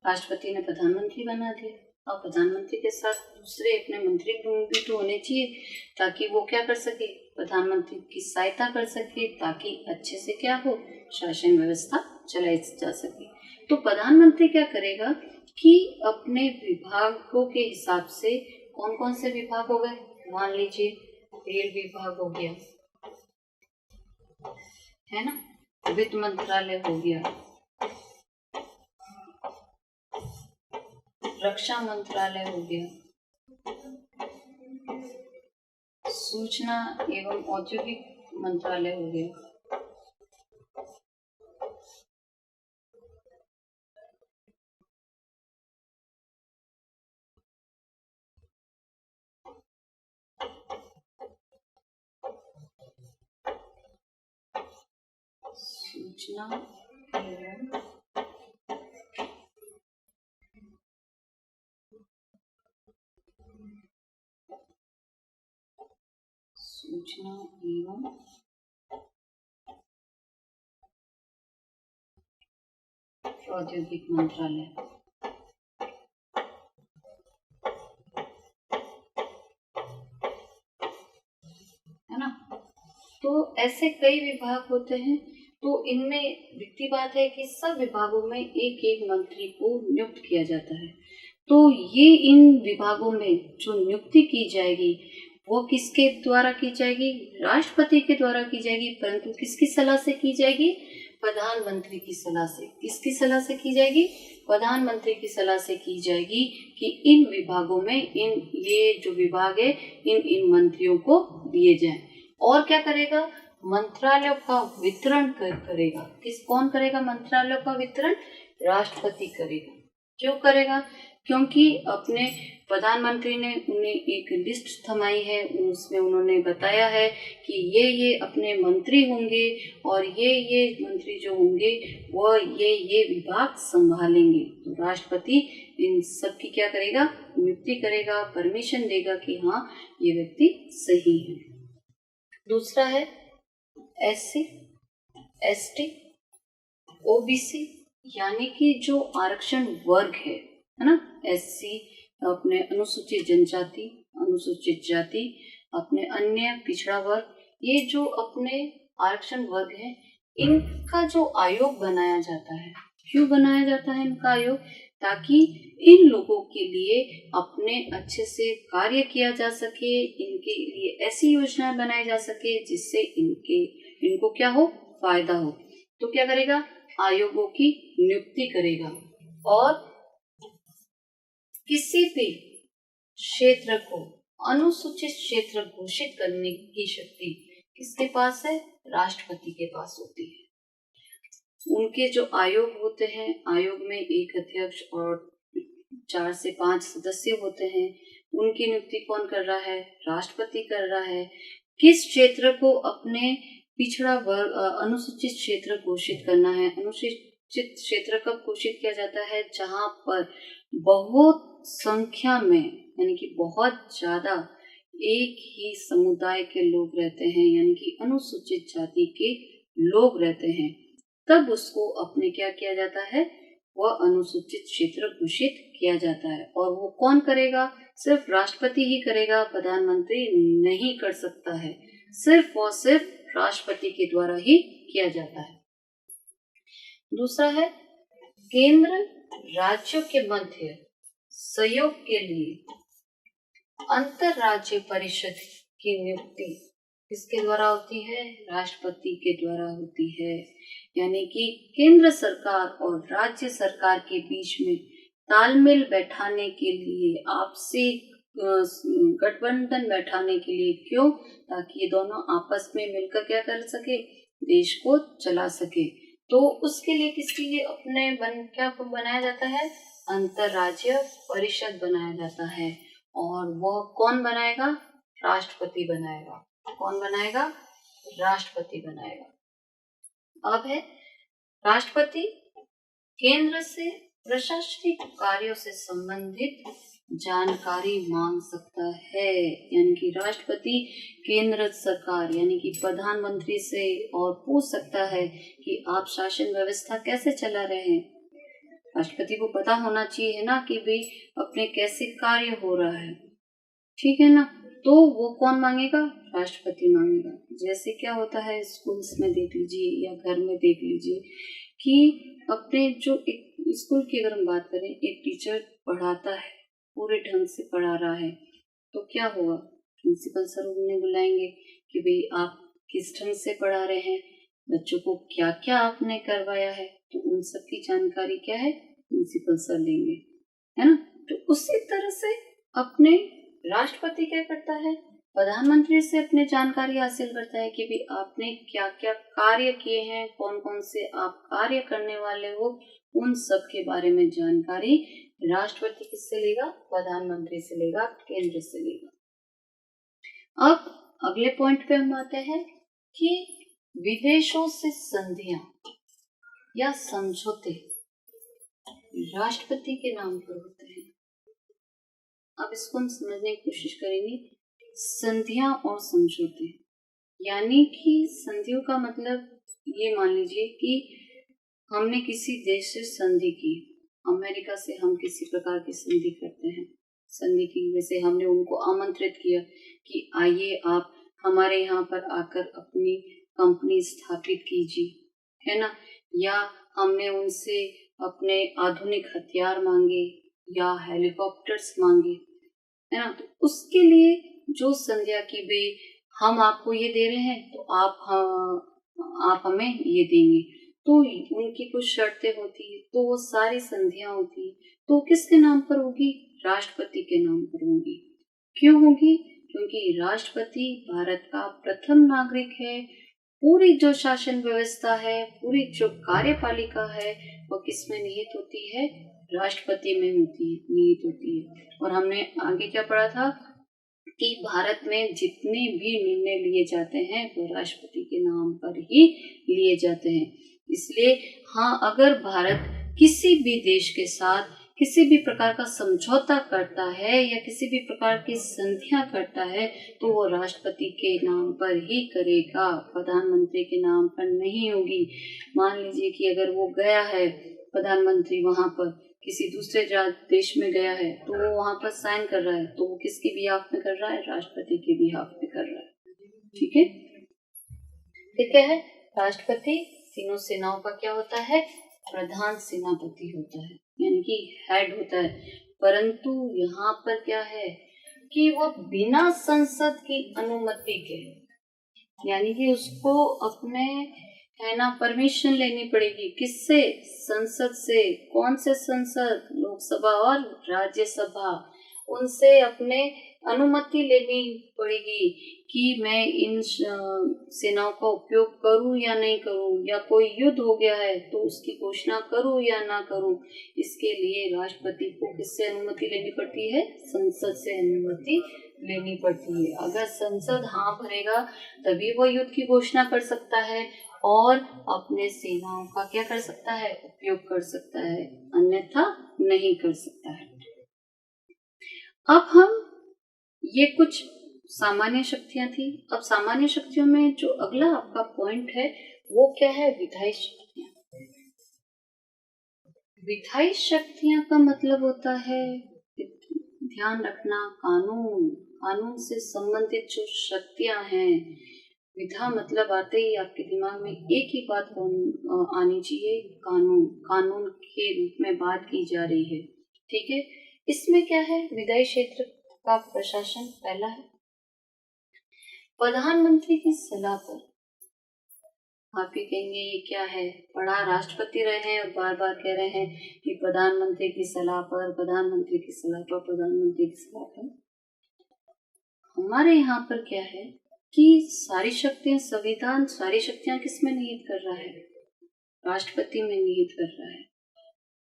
राष्ट्रपति ने प्रधानमंत्री बना दिया, और प्रधानमंत्री के साथ दूसरे अपने मंत्री भी तो होने चाहिए ताकि वो क्या कर सके, प्रधानमंत्री की सहायता कर सके, ताकि अच्छे से क्या हो, शासन व्यवस्था चलाई जा सके। तो प्रधानमंत्री क्या करेगा कि अपने विभागों के हिसाब से, कौन कौन से विभाग हो गए, मान लीजिए रेल विभाग हो गया, है ना, वित्त मंत्रालय हो गया, रक्षा मंत्रालय हो गया, सूचना एवं औद्योगिक मंत्रालय हो गया, सूचना एवं सूचना एवं औद्योगिक मंत्रालय, है ना। तो ऐसे कई विभाग होते हैं। तो इनमें दिखती बात है कि सब विभागों में एक एक मंत्री को नियुक्त किया जाता है। तो ये इन विभागों में जो नियुक्ति की जाएगी वो किसके द्वारा की जाएगी? राष्ट्रपति के द्वारा की जाएगी, परंतु किसकी सलाह से की जाएगी? प्रधानमंत्री की सलाह से। किसकी सलाह से की जाएगी? प्रधानमंत्री की सलाह से की जाएगी कि इन विभागों में ये जो विभाग है इन मंत्रियों को दिए जाएं। और क्या करेगा? मंत्रालयों का वितरण करेगा। कौन करेगा मंत्रालयों का वितरण? राष्ट्रपति करेगा। क्यों करेगा? क्योंकि अपने प्रधानमंत्री ने उन्हें एक लिस्ट थमाई है, उसमें उन्होंने बताया है कि ये अपने मंत्री होंगे और ये मंत्री जो होंगे वो ये विभाग संभालेंगे। तो राष्ट्रपति इन सब की क्या करेगा? नियुक्ति करेगा, परमिशन देगा कि हाँ ये व्यक्ति सही है। दूसरा है SC, ST, OBC, यानी कि जो आरक्षण वर्ग है ना, SC अपने अनुसूचित जनजाति, अनुसूचित जाति, अपने अन्य पिछड़ा वर्ग, ये जो अपने आरक्षण वर्ग है इनका जो आयोग बनाया जाता है। क्यों बनाया जाता है इनका आयोग? ताकि इन लोगों के लिए अपने अच्छे से कार्य किया जा सके, इनके लिए ऐसी योजनाएं बनाई जा सके जिससे इनको क्या हो? फायदा हो। तो क्या करेगा? आयोगों की नियुक्ति करेगा। और किसी भी क्षेत्र को अनुसूचित क्षेत्र घोषित करने की शक्ति किसके पास है? राष्ट्रपति के पास होती है। उनके जो आयोग होते हैं, आयोग में एक अध्यक्ष और 4 से 5 सदस्य होते हैं। उनकी नियुक्ति कौन कर रहा है? राष्ट्रपति कर रहा है। किस क्षेत्र को अपने पिछड़ा वर्ग अनुसूचित क्षेत्र घोषित करना है? अनुसूचित क्षेत्र कब घोषित किया जाता है? जहां पर बहुत संख्या में, यानी कि बहुत ज्यादा एक ही समुदाय के लोग रहते हैं, यानी कि अनुसूचित जाति के लोग रहते हैं, तब उसको अपने क्या किया जाता है? वह अनुसूचित क्षेत्र घोषित किया जाता है। और वो कौन करेगा? सिर्फ राष्ट्रपति ही करेगा, प्रधानमंत्री नहीं कर सकता है। सिर्फ और सिर्फ राष्ट्रपति के द्वारा ही किया जाता है। दूसरा है केंद्र राज्यों के मध्य सहयोग के लिए अंतरराज्य परिषद की नियुक्ति किसके द्वारा होती है? राष्ट्रपति के द्वारा होती है। यानी कि केंद्र सरकार और राज्य सरकार के बीच में तालमेल बैठाने के लिए, आपसी गठबंधन बैठाने के लिए। क्यों? ताकि ये दोनों आपस में मिलकर क्या कर सके? देश को चला सके। तो उसके लिए किसके लिए अपने क्या बनाया जाता है? अंतरराज्य परिषद बनाया जाता है। और वह कौन बनाएगा? राष्ट्रपति बनाएगा। कौन बनाएगा? राष्ट्रपति बनाएगा। अब है राष्ट्रपति केंद्र से प्रशासनिक कार्यों से संबंधित जानकारी मांग सकता है। यानी कि राष्ट्रपति केंद्र सरकार यानी कि प्रधानमंत्री से और पूछ सकता है कि आप शासन व्यवस्था कैसे चला रहे हैं। राष्ट्रपति को पता होना चाहिए ना कि भाई अपने कैसे कार्य हो रहा है, ठीक है ना। तो वो कौन मांगेगा? राष्ट्रपति मांगेगा। जैसे क्या होता है स्कूल्स में देख लीजिए या घर में देख लीजिए कि अपने जो एक स्कूल की अगर हम बात करें, एक टीचर पढ़ाता है, पूरे ढंग से पढ़ा रहा है, तो क्या होगा? प्रिंसिपल सर उन्हें बुलाएंगे कि भाई आप किस ढंग से पढ़ा रहे हैं, बच्चों को क्या क्या आपने करवाया है, तो उन सब की जानकारी क्या है? प्रिंसिपल सर लेंगे, है ना। तो उसी तरह से अपने राष्ट्रपति क्या करता है? प्रधानमंत्री से अपने जानकारी हासिल करता है कि भी आपने क्या क्या कार्य किए हैं, कौन कौन से आप कार्य करने वाले हो, उन सब के बारे में जानकारी राष्ट्रपति किससे लेगा? प्रधानमंत्री से लेगा, केंद्र से लेगा। अब अगले पॉइंट पे हम आते हैं कि विदेशों से संधियां या समझौते राष्ट्रपति के नाम पर होते हैं। अब इसको हम समझने की कोशिश करेंगे। संधियां और समझौते, यानी कि संधियों का मतलब ये मान लीजिए कि हमने किसी देश से संधि की, अमेरिका से हम किसी प्रकार की संधि करते हैं, संधि की वैसे हमने उनको आमंत्रित किया कि आइए आप हमारे यहाँ पर आकर अपनी कंपनी स्थापित कीजिए, है ना, या हमने उनसे अपने आधुनिक हथियार मांगे या हेलीकॉप्टर्स मांगे, है ना, तो उसके लिए जो संध्या की वे हम आपको ये दे रहे हैं तो आप हमें ये देंगे, तो उनकी कुछ शर्तें होती है, तो वो सारी संधियां होती है, तो किसके नाम पर होगी? राष्ट्रपति के नाम पर होगी। क्यों होगी? क्योंकि राष्ट्रपति भारत का प्रथम नागरिक है। पूरी जो शासन व्यवस्था है, पूरी जो कार्यपालिका है, वो किसमें निहित होती है? राष्ट्रपति में निहित होती है। और हमने आगे क्या पढ़ा था कि भारत में जितने भी निर्णय लिए जाते हैं वो राष्ट्रपति के नाम पर ही लिए जाते हैं। इसलिए हाँ, अगर भारत किसी भी देश के साथ किसी भी प्रकार का समझौता करता है या किसी भी प्रकार की संधियां करता है तो वो राष्ट्रपति के नाम पर ही करेगा, प्रधानमंत्री के नाम पर नहीं होगी। मान लीजिए कि अगर वो गया है प्रधानमंत्री, वहां पर किसी दूसरे देश में गया है तो वो वहां पर साइन कर रहा है, तो वो किसके बिहाफ में कर रहा है? राष्ट्रपति के बिहाफ में कर रहा है। ठीक है, फिर क्या है? राष्ट्रपति तीनों सेनाओं का क्या होता है? प्रधान सेनापति होता है, यानी कि हेड होता है। परंतु यहाँ पर क्या है कि वो बिना संसद की अनुमति के, यानी कि उसको अपने, है ना, परमिशन लेनी पड़ेगी। किससे? संसद से। कौन से संसद? लोकसभा और राज्यसभा। उनसे अपने अनुमति लेनी पड़ेगी कि मैं इन सेनाओं का उपयोग करूं या नहीं करूं, या कोई युद्ध हो गया है तो उसकी घोषणा करूं या ना करूं। इसके लिए राष्ट्रपति को किससे अनुमति लेनी पड़ती है? संसद से अनुमति लेनी पड़ती है। अगर संसद हाँ भरेगा तभी वो युद्ध की घोषणा कर सकता है और अपने सेनाओं का क्या कर सकता है? उपयोग कर सकता है, अन्यथा नहीं कर सकता है। अब हम, ये कुछ सामान्य शक्तियां थी। अब सामान्य शक्तियों में जो अगला आपका पॉइंट है वो क्या है? विधायी शक्तियां। विधायी शक्तियां का मतलब होता है, ध्यान रखना, कानून से संबंधित जो शक्तियां हैं। विधा मतलब आते ही आपके दिमाग में एक ही बात आनी चाहिए, कानून के रूप में बात की जा रही है। ठीक है, इसमें क्या है? विधायी क्षेत्र का प्रशासन पहला है। प्रधानमंत्री की सलाह पर, आप ही कहेंगे ये क्या है? पढ़ा राष्ट्रपति रहे हैं और बार बार कह रहे हैं कि प्रधानमंत्री की सलाह पर, प्रधानमंत्री की सलाह पर, प्रधानमंत्री की सलाह पर। हमारे यहाँ पर क्या है कि सारी शक्तियां, संविधान सारी शक्तियां किस में निहित कर रहा है? राष्ट्रपति में निहित कर रहा है।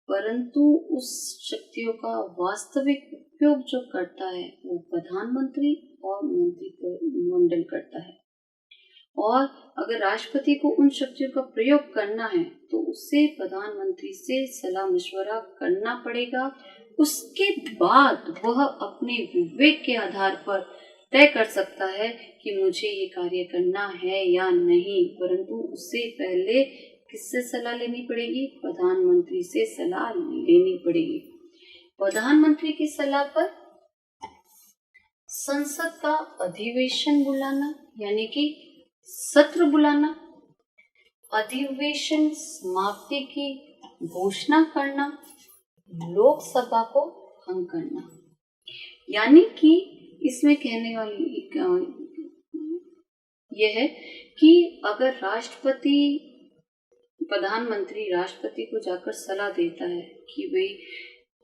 परंतु उस शक्तियों का वास्तविक उपयोग जो करता है वो प्रधानमंत्री और मंत्रिमंडल करता है। और अगर राष्ट्रपति को उन शक्तियों का प्रयोग करना है तो उसे प्रधानमंत्री से सलाह मशवरा करना पड़ेगा। उसके बाद वह अपने विवेक के आधार पर तय कर सकता है कि मुझे ये कार्य करना है या नहीं। परंतु उससे पहले किससे सलाह लेनी पड़ेगी? प्रधानमंत्री से सलाह लेनी पड़ेगी। प्रधानमंत्री की सलाह पर संसद का अधिवेशन बुलाना, यानी कि सत्र बुलाना, अधिवेशन समाप्ति की घोषणा करना, लोकसभा को भंग करना। यानी कि इसमें कहने वाली यह है कि अगर प्रधानमंत्री राष्ट्रपति को जाकर सलाह देता है कि भाई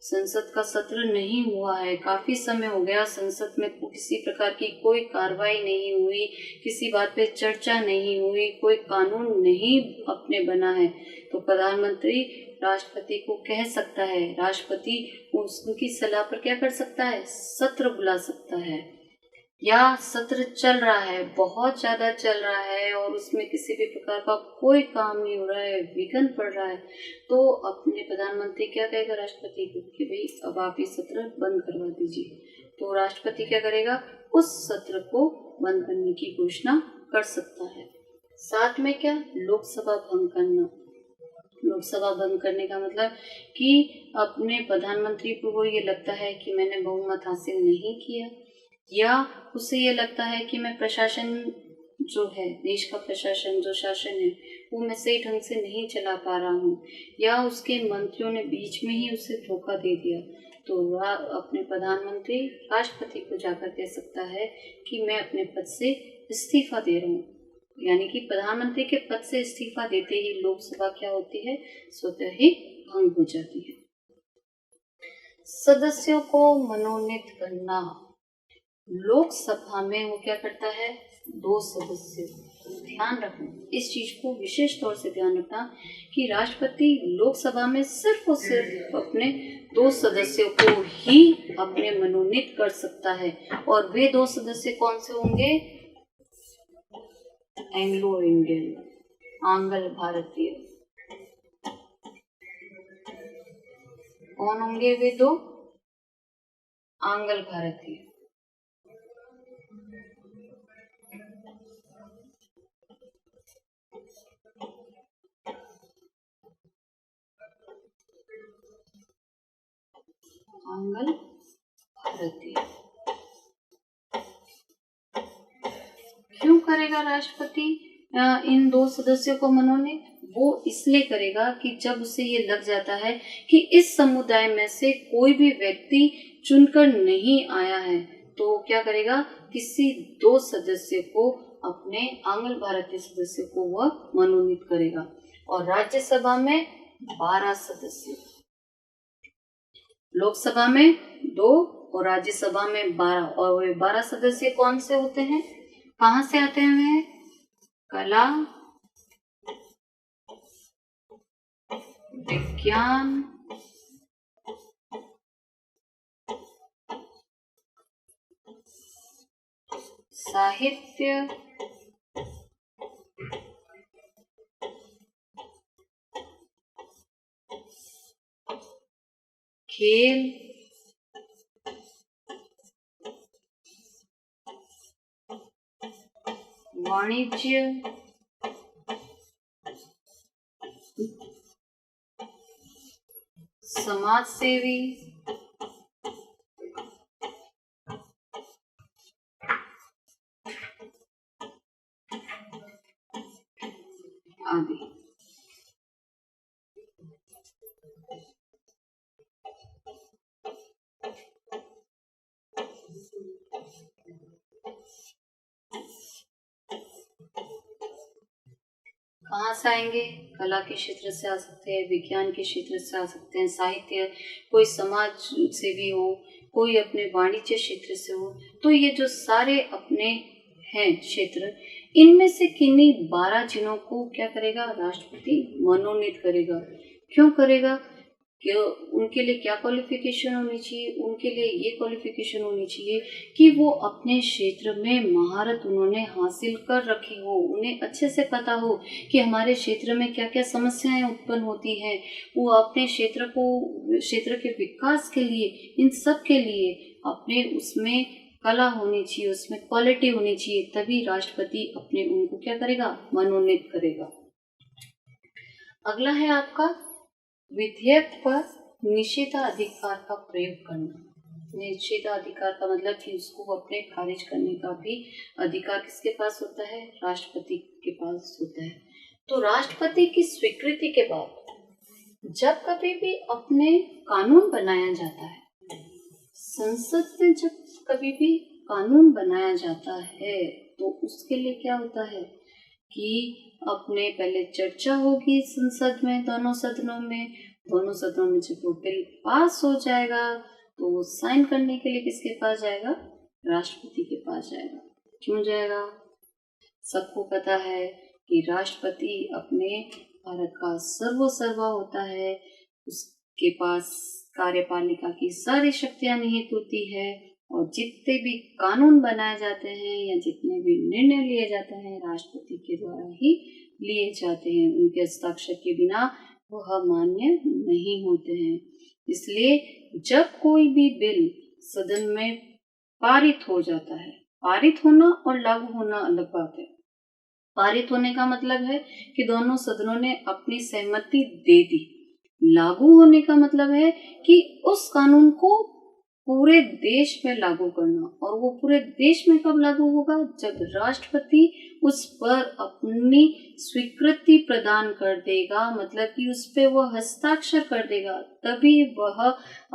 संसद का सत्र नहीं हुआ है, काफी समय हो गया, संसद में किसी प्रकार की कोई कार्रवाई नहीं हुई, किसी बात पे चर्चा नहीं हुई, कोई कानून नहीं अपने बना है, तो प्रधानमंत्री राष्ट्रपति को कह सकता है, राष्ट्रपति उनकी सलाह पर क्या कर सकता है? सत्र बुला सकता है। या सत्र चल रहा है, बहुत ज्यादा चल रहा है और उसमें किसी भी प्रकार का कोई काम नहीं हो रहा है, विघ्न पड़ रहा है, तो अपने प्रधानमंत्री क्या कहेगा राष्ट्रपति को कि भाई अब आप ये सत्र बंद करवा दीजिए। तो राष्ट्रपति क्या करेगा? उस सत्र को बंद करने की घोषणा कर सकता है। साथ में क्या? लोकसभा भंग करना। लोकसभा भंग करने का मतलब कि अपने प्रधानमंत्री को ये लगता है कि मैंने बहुमत हासिल नहीं किया, या उसे ये लगता है कि मैं प्रशासन जो है, देश का प्रशासन जो शासन है वो मैं सही ढंग से नहीं चला पा रहा हूँ, या उसके मंत्रियों ने बीच में ही उसे धोखा दे दिया, तो वह अपने प्रधानमंत्री राष्ट्रपति को जाकर कह सकता है कि मैं अपने पद से इस्तीफा दे रहा हूँ। यानी कि प्रधानमंत्री के पद से इस्तीफा देते ही लोकसभा क्या होती है, स्वतः ही भंग हो जाती है। सदस्यों को मनोनीत करना, लोकसभा में वो क्या करता है, 2 सदस्य। ध्यान रखना, इस चीज को विशेष तौर से ध्यान रखना कि राष्ट्रपति लोकसभा में सिर्फ और सिर्फ अपने 2 सदस्यों को ही अपने मनोनीत कर सकता है, और वे 2 सदस्य कौन से होंगे, एंग्लो इंडियन, आंग्ल भारतीय। कौन होंगे वे 2, आंग्ल भारतीय। आंग्ल भारतीय। क्यों करेगा राष्ट्रपति इन 2 सदस्यों को मनोनीत? वो इसलिए करेगा कि जब उसे ये लग जाता है कि इस समुदाय में से कोई भी व्यक्ति चुनकर नहीं आया है, तो क्या करेगा, किसी 2 सदस्य को, अपने आंग्ल भारतीय सदस्य को वह मनोनीत करेगा। और राज्यसभा में 12 सदस्य, लोकसभा में 2 और राज्यसभा में 12, और वे 12 सदस्य कौन से होते हैं, कहाँ से आते हैं, कला, विज्ञान, साहित्य, खेल, वाणिज्य, समाज सेवी, आदि। कहाँ से आएंगे, कला के क्षेत्र से आ सकते हैं, विज्ञान के क्षेत्र से आ सकते हैं, साहित्य, कोई समाज से भी हो, कोई अपने वाणिज्य क्षेत्र से हो। तो ये जो सारे अपने हैं क्षेत्र, इनमें से किन्हीं 12 जिलों को क्या करेगा, राष्ट्रपति मनोनीत करेगा। क्यों करेगा, कि उनके लिए क्या क्वालिफिकेशन होनी चाहिए, उनके लिए ये क्वालिफिकेशन होनी चाहिए कि वो अपने क्षेत्र में महारत उन्होंने हासिल कर रखी हो, उन्हें अच्छे से पता हो कि हमारे क्षेत्र में क्या क्या समस्याएं उत्पन्न होती हैं। वो अपने क्षेत्र के विकास के लिए, इन सब के लिए अपने उसमें कला होनी चाहिए, उसमें क्वालिटी होनी चाहिए, तभी राष्ट्रपति अपने उनको क्या करेगा, मनोनीत करेगा। अगला है आपका विधेयक पर निषेधाधिकार का प्रयोग करना। निषेधाधिकार का मतलब कि उसको अपने खारिज करने का भी अधिकार किसके पास होता है, राष्ट्रपति के पास होता है। तो राष्ट्रपति की स्वीकृति के बाद जब कभी भी अपने कानून बनाया जाता है, संसद में जब कभी भी कानून बनाया जाता है, तो उसके लिए क्या होता है कि अपने पहले चर्चा होगी संसद में, दोनों सदनों में जब वो बिल पास हो जाएगा तो वो साइन करने के लिए किसके पास जाएगा, राष्ट्रपति के पास जाएगा। क्यों जाएगा, सबको पता है कि राष्ट्रपति अपने भारत का सर्वोसर्वा होता है, उसके पास कार्यपालिका की सारी शक्तियां निहित होती है, और जितने भी कानून बनाए जाते हैं या जितने भी निर्णय लिए जाते हैं, राष्ट्रपति के द्वारा ही लिए जाते हैं। उनके हस्ताक्षर के बिना वह मान्य नहीं होते हैं। इसलिए जब कोई भी बिल सदन में पारित हो जाता है, पारित होना और लागू होना अलग बात है। पारित होने का मतलब है कि दोनों सदनों ने अपनी सहमति दे दी। लागू होने का मतलब है कि उस कानून को पूरे देश में लागू करना। और वो पूरे देश में कब लागू होगा? जब राष्ट्रपति उस पर अपनी स्वीकृति प्रदान कर देगा, मतलब कि उस पे वो हस्ताक्षर कर देगा, तभी वह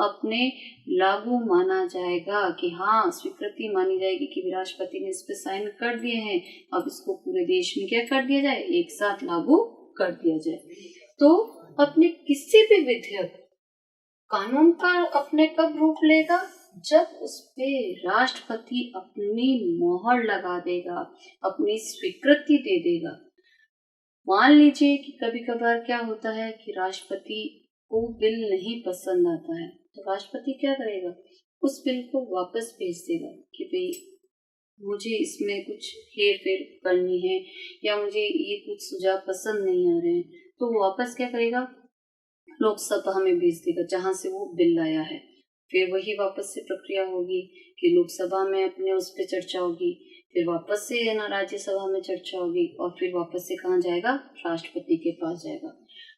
अपने लागू माना जाएगा कि हाँ, स्वीकृति मानी जाएगी कि राष्ट्रपति ने इस पे साइन कर दिए हैं, अब इसको पूरे देश में क्या कर दिया जाए, एक साथ लागू कर दिया जाए। तो अपने किसी भी विधेयक कानून का अपने कब रूप लेगा? जब उस पे राष्ट्रपति अपनी मोहर लगा देगा, अपनी स्वीकृति दे देगा। मान लीजिए कि कभी कभार क्या होता है कि राष्ट्रपति को बिल नहीं पसंद आता है, तो राष्ट्रपति क्या करेगा? उस बिल को वापस भेज देगा कि भाई मुझे इसमें कुछ हेर फेर करनी है, या मुझे ये कुछ सुझाव पसंद नहीं आ रहे हैं, तो वो वापस क्या करेगा? लोकसभा में भेज देगा जहां से वो बिल लाया है। फिर वही वापस से प्रक्रिया होगी कि लोकसभा में अपने उस पर चर्चा होगी, फिर वापस से ना राज्यसभा में चर्चा होगी, और फिर वापस से कहाँ जाएगा? राष्ट्रपति के पास जाएगा।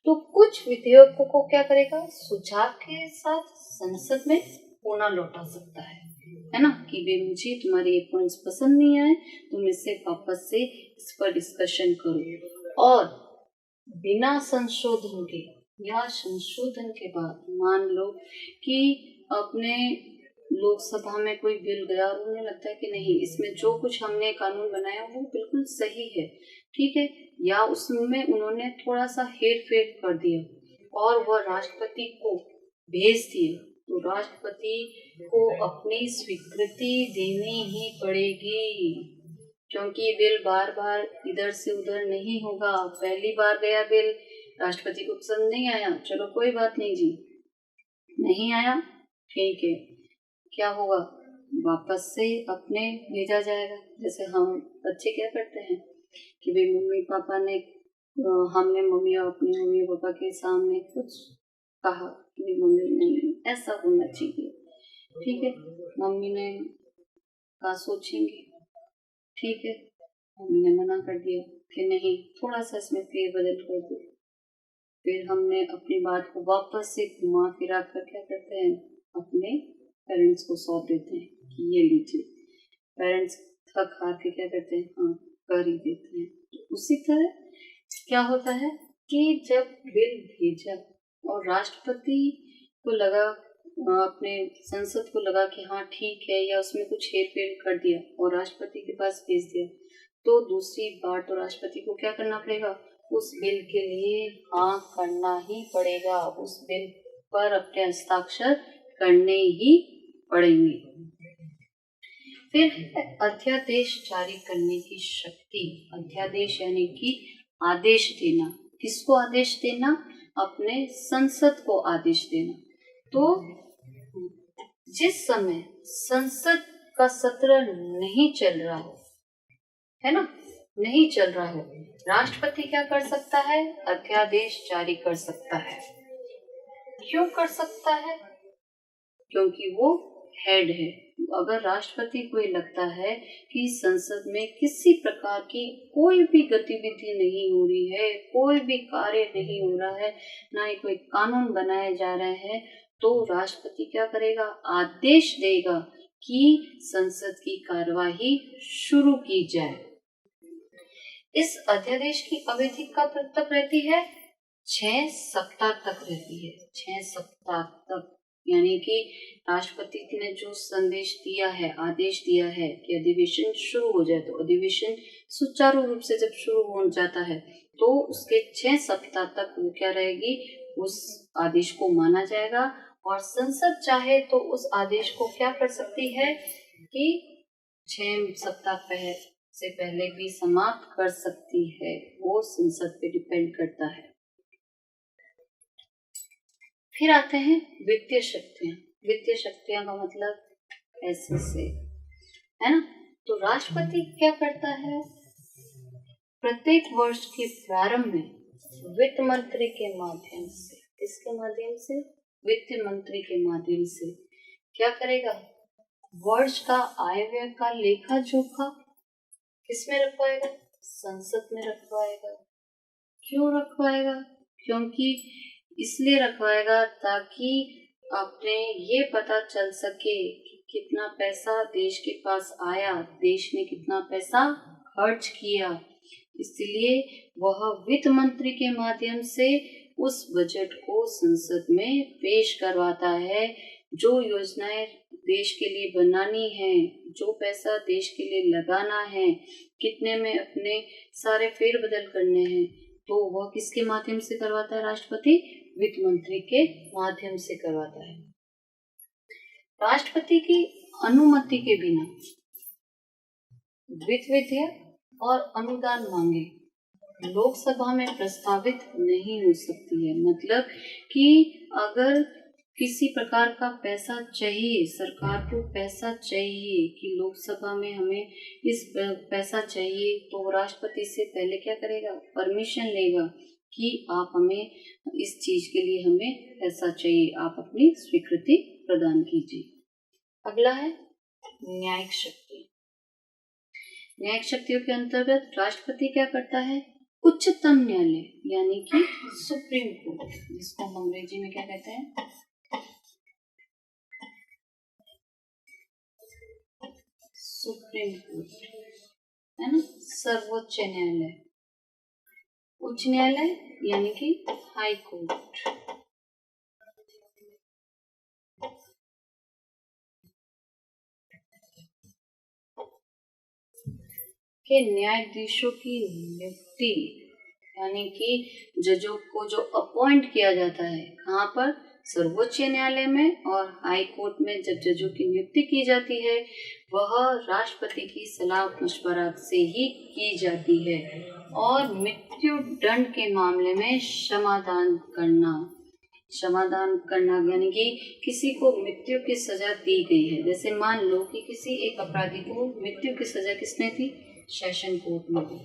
तो कुछ विधेयकों को क्या करेगा? सुझाव के साथ संसद में पुनः लौटा सकता है ना, कि वे मुझे तुम्हारे ये पॉइंट्स पसंद नहीं आए, तुम इससे वापस से इस पर डिस्कशन करो। और बिना संशोधन के या संशोधन के बाद मान लो कि अपने लोकसभा में कोई बिल गया और उन्हें लगता है कि नहीं, इसमें जो कुछ हमने कानून बनाया वो बिल्कुल सही है, ठीक है, या उसमें उन्होंने थोड़ा सा हेर फेर कर दिया और वह राष्ट्रपति को भेज दिया, तो राष्ट्रपति को अपनी स्वीकृति देनी ही पड़ेगी, क्योंकि बिल बार बार इधर से उधर नहीं होगा। पहली बार गया बिल, राष्ट्रपति को पसंद नहीं आया, चलो कोई बात नहीं जी, नहीं आया, ठीक है, क्या होगा? वापस से अपने भेजा जाएगा। जैसे हम बच्चे क्या करते हैं कि भाई मम्मी पापा ने, हमने मम्मी और अपनी मम्मी पापा के सामने कुछ कहा कि मम्मी नहीं ऐसा होना चाहिए, ठीक है, मम्मी ने कहा सोचेंगे, ठीक है, मम्मी ने मना कर दिया कि नहीं, थोड़ा सा इसमें फेरबदल कर दो। फिर हमने अपनी बात को वापस से घुमा फिरा कर क्या करते हैं? अपने पेरेंट्स को सौंप देते हैं कि ये लीजिए। पेरेंट्स थक हार के क्या करते हैं? हाँ, कर ही देते हैं। उसी तरह क्या होता है कि जब बिल भेजा और राष्ट्रपति को लगा, अपने संसद को लगा कि हाँ ठीक है, या उसमें कुछ हेर फेर कर दिया और राष्ट्रपति के पास भेज दिया, तो दूसरी बार तो राष्ट्रपति को क्या करना पड़ेगा? उस बिल के लिए हाँ करना ही पड़ेगा, उस बिल पर अपने हस्ताक्षर करने ही पड़ेंगे। फिर अध्यादेश जारी करने की शक्ति। अध्यादेश यानी कि आदेश देना। किसको आदेश देना? अपने संसद को आदेश देना। तो जिस समय संसद का सत्र नहीं चल रहा हो, है ना, नहीं चल रहा हो, राष्ट्रपति क्या कर सकता है? अध्यादेश जारी कर सकता है। क्यों कर सकता है? क्योंकि वो हेड है। अगर राष्ट्रपति को लगता है कि संसद में किसी प्रकार की कोई भी गतिविधि नहीं हो रही है, कोई भी कार्य नहीं हो रहा है, ना ही कोई कानून बनाए जा रहे हैं, तो राष्ट्रपति क्या करेगा? आदेश देगा कि संसद की कार्यवाही शुरू की जाए। इस अध्यादेश की अवधि कब तक रहती है? 6 सप्ताह तक रहती है। 6 सप्ताह तक, यानी कि राष्ट्रपति ने जो संदेश दिया है, आदेश दिया है कि अधिवेशन शुरू हो जाए, तो अधिवेशन सुचारू रूप से जब शुरू हो जाता है तो उसके 6 सप्ताह तक वो क्या रहेगी? उस आदेश को माना जाएगा, और संसद चाहे तो उस आदेश को क्या कर सकती है कि 6 सप्ताह से पहले भी समाप्त कर सकती है। वो संसद पे डिपेंड करता है। फिर आते हैं वित्तीय शक्तियां। वित्तीय शक्तियां का मतलब ऐसे से, है ना। तो राष्ट्रपति क्या करता है? प्रत्येक वर्ष के प्रारंभ में वित्त मंत्री के माध्यम से, इसके माध्यम से, वित्त मंत्री के माध्यम से क्या करेगा? वर्ष का आय व्यय का लेखा जोखा किसमें रखवाएगा? संसद में रखवाएगा। क्यों रखवाएगा? क्योंकि इसलिए रखवाएगा ताकि अपने ये पता चल सके कि कितना पैसा देश के पास आया, देश ने कितना पैसा खर्च किया। इसलिए वह वित्त मंत्री के माध्यम से उस बजट को संसद में पेश करवाता है। जो योजनाएं देश के लिए बनानी है, जो पैसा देश के लिए लगाना है, कितने में अपने सारे फेरबदल करने हैं, तो वह किसके माध्यम से करवाता है राष्ट्रपति? वित्त मंत्री के माध्यम से करवाता है। राष्ट्रपति की अनुमति के बिना वित्त विधेयक और अनुदान मांगे लोकसभा में प्रस्तावित नहीं हो सकती है। मतलब कि अगर किसी प्रकार का पैसा चाहिए, सरकार को पैसा चाहिए कि लोकसभा में हमें इस पैसा चाहिए, तो राष्ट्रपति से पहले क्या करेगा? परमिशन लेगा कि आप हमें इस चीज के लिए हमें पैसा चाहिए, आप अपनी स्वीकृति प्रदान कीजिए। अगला है न्यायिक शक्ति। न्यायिक शक्तियों के अंतर्गत राष्ट्रपति क्या करता है? उच्चतम न्यायालय यानी कि सुप्रीम कोर्ट, जिसको हम अंग्रेजी में क्या कहते हैं? सुप्रीम कोर्ट, है ना, सर्वोच्च न्यायालय। उच्च न्यायालय यानी कि हाई कोर्ट। के न्यायाधीशों की नियुक्ति यानी कि जजों को जो अपॉइंट किया जाता है, कहाँ पर? सर्वोच्च न्यायालय में और हाई कोर्ट में जब जजों की नियुक्ति की जाती है, वह राष्ट्रपति की सलाह मशवरा से ही की जाती है। और मृत्यु दंड के मामले में क्षमादान करना यानी कि किसी को मृत्यु की सजा दी गई है। जैसे मान लो कि किसी एक अपराधी को मृत्यु की सजा किसने दी? सेशन कोर्ट में दी।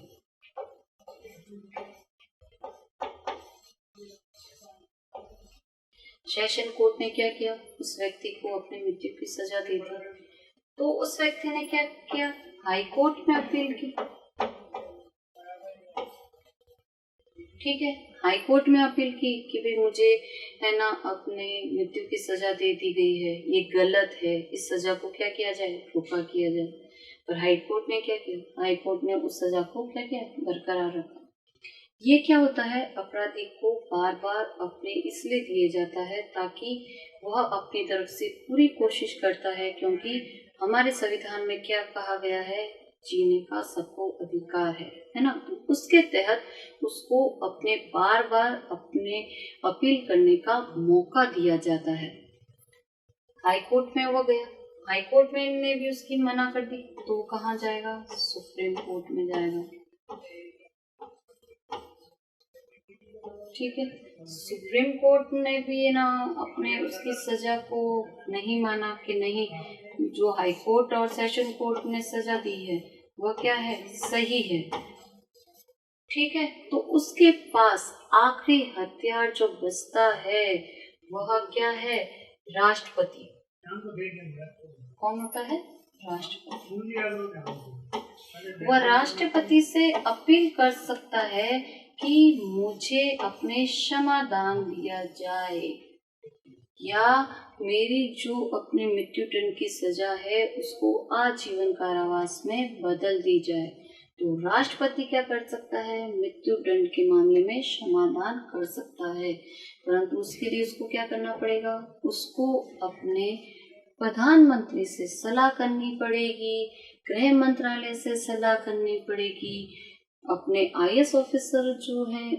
सेशन कोर्ट ने क्या किया? उस व्यक्ति को अपनी मृत्यु की सजा दे दी। तो उस व्यक्ति ने क्या किया? हाई कोर्ट में अपील की। ठीक है, हाई कोर्ट में अपील की कि भाई मुझे, है ना, अपने मृत्यु की सजा दे दी गई है, ये गलत है, इस सजा को क्या किया जाए? रोका किया जाए। पर हाई कोर्ट ने क्या किया? हाई कोर्ट ने उस सजा को क्या किया? बरकरार रखा। ये क्या होता है? अपराधी को बार बार अपने इसलिए दिए जाता है ताकि वह अपनी तरफ से पूरी कोशिश करता है, क्योंकि हमारे संविधान में क्या कहा गया है? जीने का सबको अधिकार है ना। तो उसके तहत उसको अपने बार बार अपने अपील करने का मौका दिया जाता है। हाई कोर्ट में वो गया, हाई कोर्ट में ने भी उसकी मना कर दी, तो वो कहाँ जाएगा? सुप्रीम कोर्ट में जाएगा। ठीक है, सुप्रीम कोर्ट ने भी ना अपने उसकी सजा को नहीं माना कि नहीं, जो हाई कोर्ट और सेशन कोर्ट ने सजा दी है वह क्या है? सही है। ठीक है, तो उसके पास आखिरी हथियार जो बचता है वह क्या है? राष्ट्रपति। कौन होता है? राष्ट्रपति। वह राष्ट्रपति से अपील कर सकता है कि मुझे अपने क्षमादान दिया जाए, या मेरी जो अपने मृत्यु दंड की सजा है उसको आजीवन कारावास में बदल दी जाए। तो राष्ट्रपति क्या कर सकता है? मृत्यु दंड के मामले में क्षमादान कर सकता है, परंतु उसके लिए उसको क्या करना पड़ेगा? उसको अपने प्रधानमंत्री से सलाह करनी पड़ेगी, गृह मंत्रालय से सलाह करनी पड़ेगी, अपने आईएएस ऑफिसर जो हैं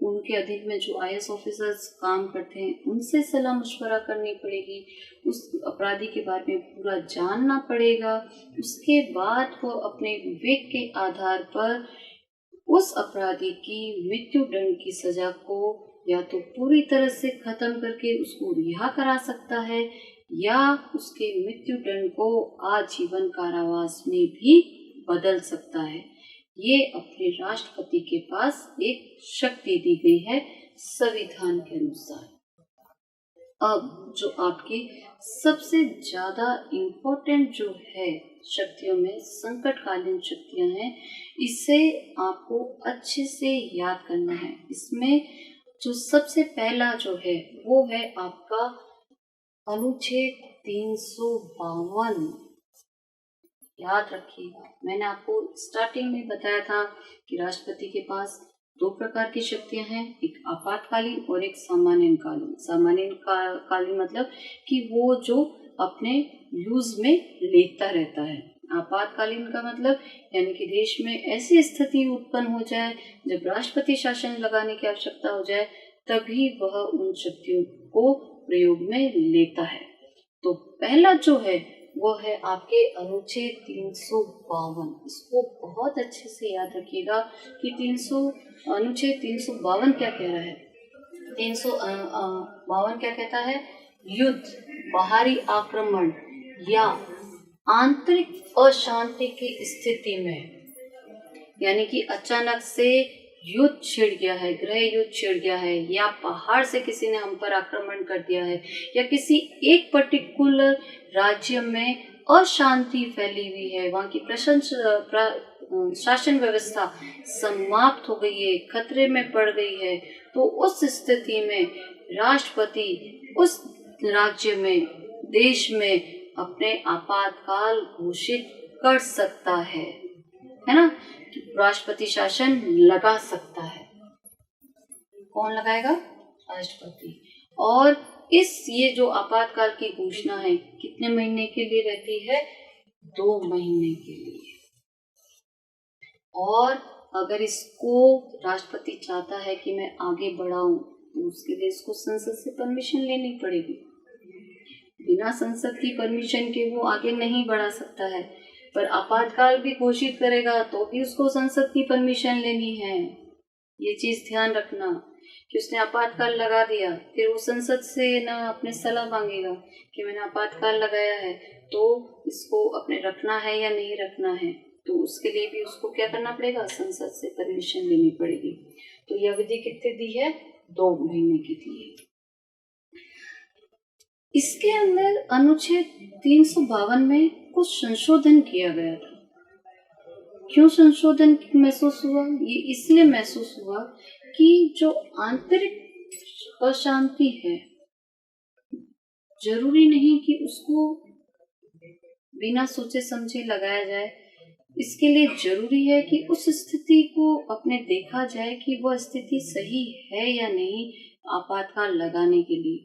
उनके अधीन में जो आईएएस ऑफिसर्स काम करते हैं उनसे सलाह मशवरा करनी पड़ेगी, उस अपराधी के बारे में पूरा जानना पड़ेगा। उसके बाद वो अपने विवेक के आधार पर उस अपराधी की मृत्यु दंड की सजा को या तो पूरी तरह से खत्म करके उसको रिहा करा सकता है, या उसके मृत्यु दंड को आजीवन कारावास में भी बदल सकता है। ये अपने राष्ट्रपति के पास एक शक्ति दी गई है संविधान के अनुसार। अब जो आपकी सबसे ज्यादा इम्पोर्टेंट जो है शक्तियों में संकटकालीन शक्तियां हैं, इसे आपको अच्छे से याद करना है। इसमें जो सबसे पहला जो है वो है आपका अनुच्छेद 352 याद रखिएगा। मैंने आपको स्टार्टिंग में बताया था कि राष्ट्रपति के पास दो प्रकार की शक्तियां हैं, एक आपातकालीन और एक सामान्य कालीन। सामान्य कालीन मतलब कि वो जो अपने यूज में लेता रहता है। आपातकालीन का मतलब यानी कि देश में ऐसी स्थिति उत्पन्न हो जाए जब राष्ट्रपति शासन लगाने की आवश्यकता हो जाए, तभी वह उन शक्तियों को प्रयोग में लेता है। तो पहला जो है वो है आपके अनुच्छेद 352। इसको बहुत अच्छे से याद रखिएगा कि अनुच्छेद 352 क्या कह रहा है। 352 क्या कहता है? युद्ध, बाहरी आक्रमण या आंतरिक अशांति की स्थिति में, यानी कि अचानक से युद्ध छिड़ गया है, गृह युद्ध छिड़ गया है, या पहाड़ से किसी ने हम पर आक्रमण कर दिया है, या किसी एक पर्टिकुलर राज्य में अशांति फैली हुई है, वहाँ की शासन व्यवस्था समाप्त हो गई है, खतरे में पड़ गई है, तो उस स्थिति में राष्ट्रपति उस राज्य में, देश में अपने आपातकाल घोषित कर सकता है ना? राष्ट्रपति शासन लगा सकता है। कौन लगाएगा? राष्ट्रपति। और ये जो आपातकाल की घोषणा है कितने महीने के लिए रहती है? 2 महीने के लिए। और अगर इसको राष्ट्रपति चाहता है कि मैं आगे बढ़ाऊं, तो उसके लिए इसको संसद से परमिशन लेनी पड़ेगी। बिना संसद की परमिशन के वो आगे नहीं बढ़ा सकता है। पर आपातकाल भी घोषित करेगा तो भी उसको संसद की परमिशन लेनी है। ये चीज ध्यान रखना कि उसने आपातकाल लगा दिया, फिर वो संसद से ना अपने सलाह मांगेगा कि मैंने आपातकाल लगाया है तो इसको अपने रखना है या नहीं रखना है, तो उसके लिए भी उसको क्या करना पड़ेगा? संसद से परमिशन लेनी पड़ेगी। तो यह अवधि कितनी दी है? 2 महीने की दी है। इसके अंदर अनुच्छेद 352 में कुछ संशोधन किया गया था। क्यों संशोधन महसूस हुआ? ये इसलिए महसूस हुआ कि जो आंतरिक अशांति है, जरूरी नहीं कि उसको बिना सोचे समझे लगाया जाए। इसके लिए जरूरी है कि उस स्थिति को अपने देखा जाए कि वह स्थिति सही है या नहीं आपातकाल लगाने के लिए।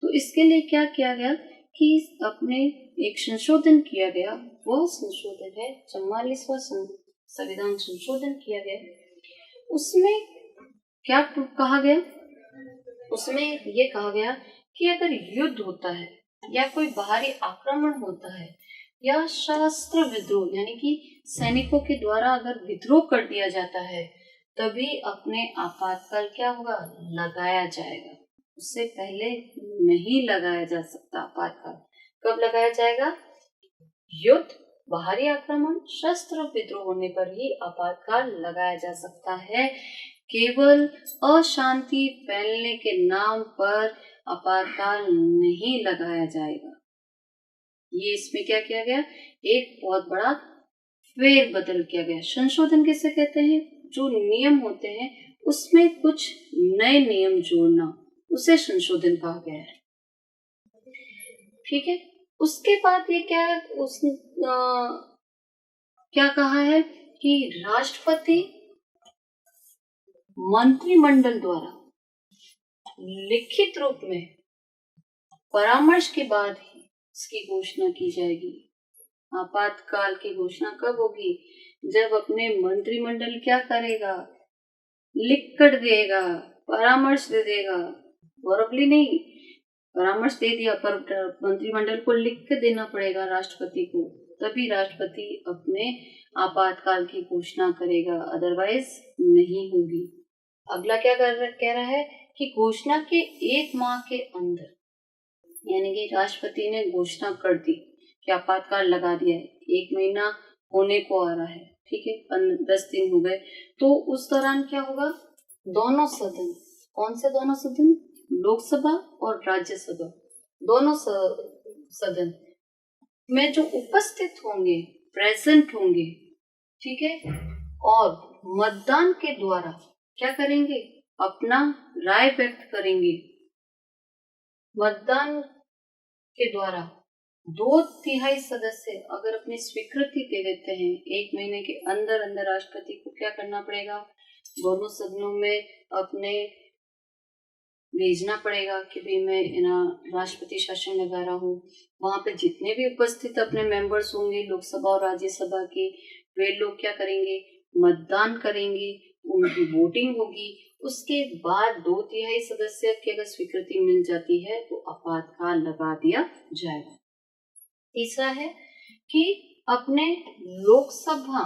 तो इसके लिए क्या किया गया कि अपने एक संशोधन किया गया। वह संशोधन है 44वां संविधान संशोधन किया गया। उसमें क्या कहा गया? उसमें ये कहा गया कि अगर युद्ध होता है या कोई बाहरी आक्रमण होता है या सशस्त्र विद्रोह यानी कि सैनिकों के द्वारा अगर विद्रोह कर दिया जाता है, तभी अपने आपातकाल क्या होगा? लगाया जाएगा। उससे पहले नहीं लगाया जा सकता आपातकाल। कब लगाया जाएगा? युद्ध, बाहरी आक्रमण, शस्त्र विद्रोह होने पर ही आपातकाल लगाया जा सकता है। केवल अशांति फैलने के नाम पर आपातकाल नहीं लगाया जाएगा। ये इसमें क्या किया गया? एक बहुत बड़ा फेरबदल किया गया। संशोधन किसे कहते हैं? जो नियम होते हैं उसमें कुछ नए नियम जोड़ना, उसे संशोधन कहा गया है। ठीक है। उसके बाद ये क्या कहा है कि राष्ट्रपति मंत्रिमंडल द्वारा लिखित रूप में परामर्श के बाद ही इसकी घोषणा की जाएगी। आपातकाल की घोषणा कब होगी? जब अपने मंत्रिमंडल क्या करेगा? लिख कर देगा, परामर्श दे देगा। वर्बली नहीं, परामर्श दे दिया, पर मंत्रिमंडल को लिख के देना पड़ेगा राष्ट्रपति को, तभी राष्ट्रपति अपने आपातकाल की घोषणा करेगा, अदरवाइज नहीं होगी। अगला क्या कह रहा है कि घोषणा के 1 माह के अंदर, यानी कि राष्ट्रपति ने घोषणा कर दी कि आपातकाल लगा दिया है, 1 महीना होने को आ रहा है, ठीक है, 10 दिन हो गए, तो उस दौरान क्या होगा? दोनों सदन, कौन से दोनों सदन? लोकसभा और राज्यसभा, दोनों सदन में जो उपस्थित होंगे, प्रेजेंट होंगे, ठीक है, और मतदान के द्वारा क्या करेंगे? अपना राय व्यक्त करेंगे। मतदान के द्वारा 2/3 सदस्य अगर अपनी स्वीकृति दे देते हैं, 1 महीने के अंदर अंदर राष्ट्रपति को क्या करना पड़ेगा, दोनों सदनों में अपने भेजना पड़ेगा कि भाई मैं ना राष्ट्रपति शासन लगा रहा हूँ। वहां पे जितने भी उपस्थित अपने मेंबर्स होंगे लोकसभा और राज्यसभा के, वे लोग क्या करेंगे, मतदान करेंगे, उनकी वोटिंग होगी। उसके बाद 2/3 सदस्य की अगर स्वीकृति मिल जाती है तो आपातकाल लगा दिया जाएगा। तीसरा है कि अपने लोकसभा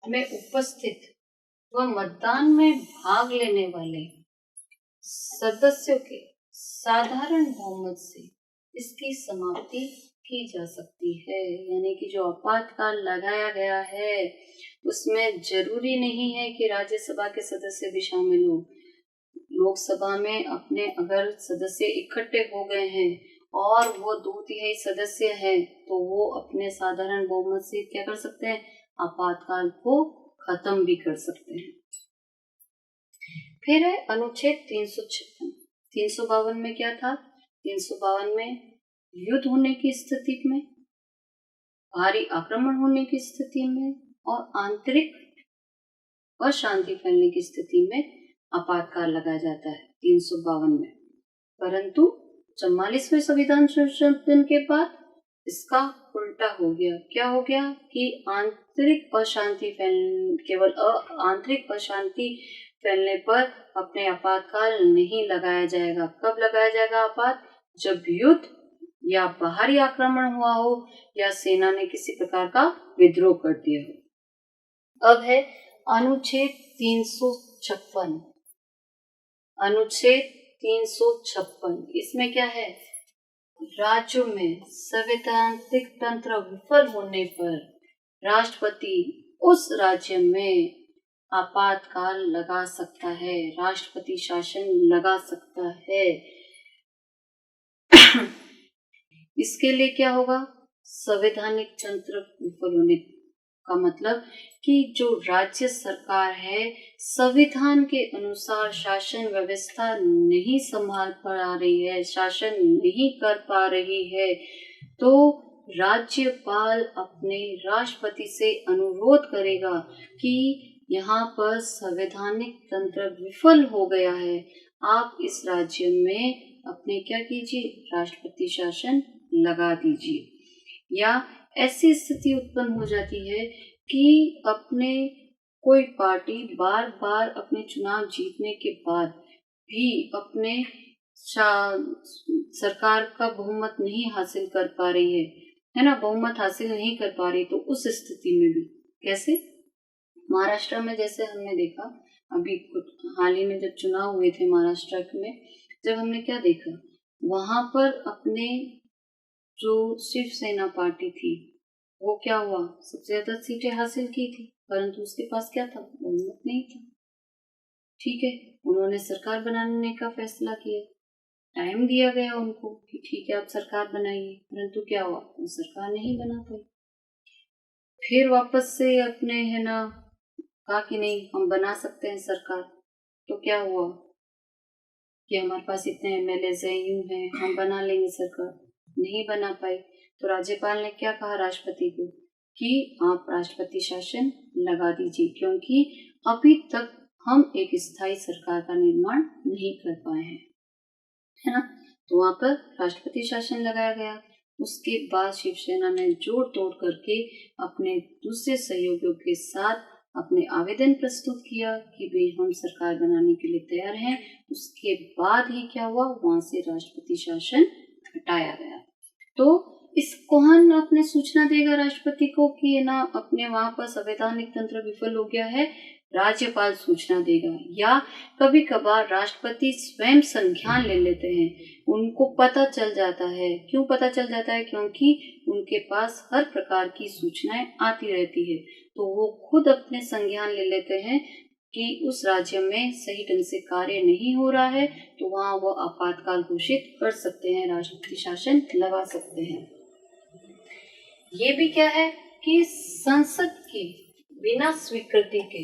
में उपस्थित व मतदान में भाग लेने वाले सदस्यों के साधारण बहुमत से इसकी समाप्ति की जा सकती है। यानी कि जो आपातकाल लगाया गया है उसमें जरूरी नहीं है कि राज्यसभा के सदस्य भी शामिल हो। लोकसभा में अपने अगर सदस्य इकट्ठे हो गए हैं और वो 2/3 सदस्य हैं तो वो अपने साधारण बहुमत से क्या कर सकते हैं, आपातकाल को खत्म भी कर सकते हैं। फिर है अनुच्छेद 356। 352 में क्या था, 352 में युद्ध होने की स्थिति में, भारी आक्रमण होने की स्थिति में और आंतरिक अशांति फैलने की स्थिति में आपातकाल लगाया जाता है 352 में। परंतु 44वें संविधान संशोधन के बाद इसका उल्टा हो गया। क्या हो गया कि आंतरिक अशांति केवल आंतरिक अशांति फैलने पर अपने आपातकाल नहीं लगाया जाएगा। कब लगाया जाएगा आपात, जब युद्ध या बाहरी आक्रमण हुआ हो या सेना ने किसी प्रकार का विद्रोह कर दिया हो। अब है अनुच्छेद 356। अनुच्छेद 356 इसमें क्या है, राज्यों में संवैधानिक तंत्र विफल होने पर राष्ट्रपति उस राज्य में आपातकाल लगा सकता है, राष्ट्रपति शासन लगा सकता है। इसके लिए क्या होगा, संवैधानिक तंत्र विफल होने का मतलब कि जो राज्य सरकार है संविधान के अनुसार शासन व्यवस्था नहीं संभाल पा रही है, शासन नहीं कर पा रही है, तो राज्यपाल अपने राष्ट्रपति से अनुरोध करेगा कि यहाँ पर संवैधानिक तंत्र विफल हो गया है, आप इस राज्य में अपने क्या कीजिए, राष्ट्रपति शासन लगा दीजिए। या ऐसी स्थिति उत्पन्न हो जाती है कि अपने कोई पार्टी बार बार अपने चुनाव जीतने के बाद भी अपने सरकार का बहुमत नहीं हासिल कर पा रही है ना, बहुमत हासिल नहीं कर पा रही, तो उस स्थिति में भी कैसे, महाराष्ट्र में जैसे हमने देखा अभी कुछ हाल ही में जब चुनाव हुए थे महाराष्ट्र में, जब हमने क्या देखा, वहां पर अपने जो शिवसेना पार्टी थी वो क्या हुआ, सबसे ज्यादा सीटें हासिल की थी, परंतु उसके पास क्या था, बहुमत नहीं था। ठीक है, उन्होंने सरकार बनाने का फैसला किया, टाइम दिया गया उनको कि ठीक है आप सरकार बनाइए, परंतु क्या हुआ, वो सरकार नहीं बना पाई। फिर वापस से अपने है ना कहा कि नहीं हम बना सकते हैं सरकार, तो क्या हुआ कि हमारे पास इतने एमएलए हैं, यूं हैं, हम बना लेंगे सरकार, नहीं बना पाए। तो राज्यपाल ने क्या कहा राष्ट्रपति को कि आप राष्ट्रपति शासन लगा दीजिए, क्योंकि अभी तक हम एक स्थायी सरकार का निर्माण नहीं कर पाए हैं, है ना। तो वहां पर राष्ट्रपति शासन लगाया गया। उसके बाद शिवसेना ने जोड़ तोड़ करके अपने दूसरे सहयोगियों के साथ अपने आवेदन प्रस्तुत किया कि भाई हम सरकार बनाने के लिए तैयार हैं। उसके बाद ही क्या हुआ, वहां से राष्ट्रपति शासन हटाया गया। तो इस कौन अपने सूचना देगा राष्ट्रपति को कि ये ना अपने वहां पर संवैधानिक तंत्र विफल हो गया है, राज्यपाल सूचना देगा। या कभी कभार राष्ट्रपति स्वयं संज्ञान ले लेते हैं, उनको पता चल जाता है। क्यों पता चल जाता है, क्योंकि उनके पास हर प्रकार की सूचनाएं आती रहती है, तो वो खुद अपने संज्ञान ले लेते हैं कि उस राज्य में सही ढंग से कार्य नहीं हो रहा है, तो वहाँ वो आपातकाल घोषित कर सकते हैं, राष्ट्रपति शासन लगा सकते हैं। ये भी क्या है कि संसद की बिना स्वीकृति के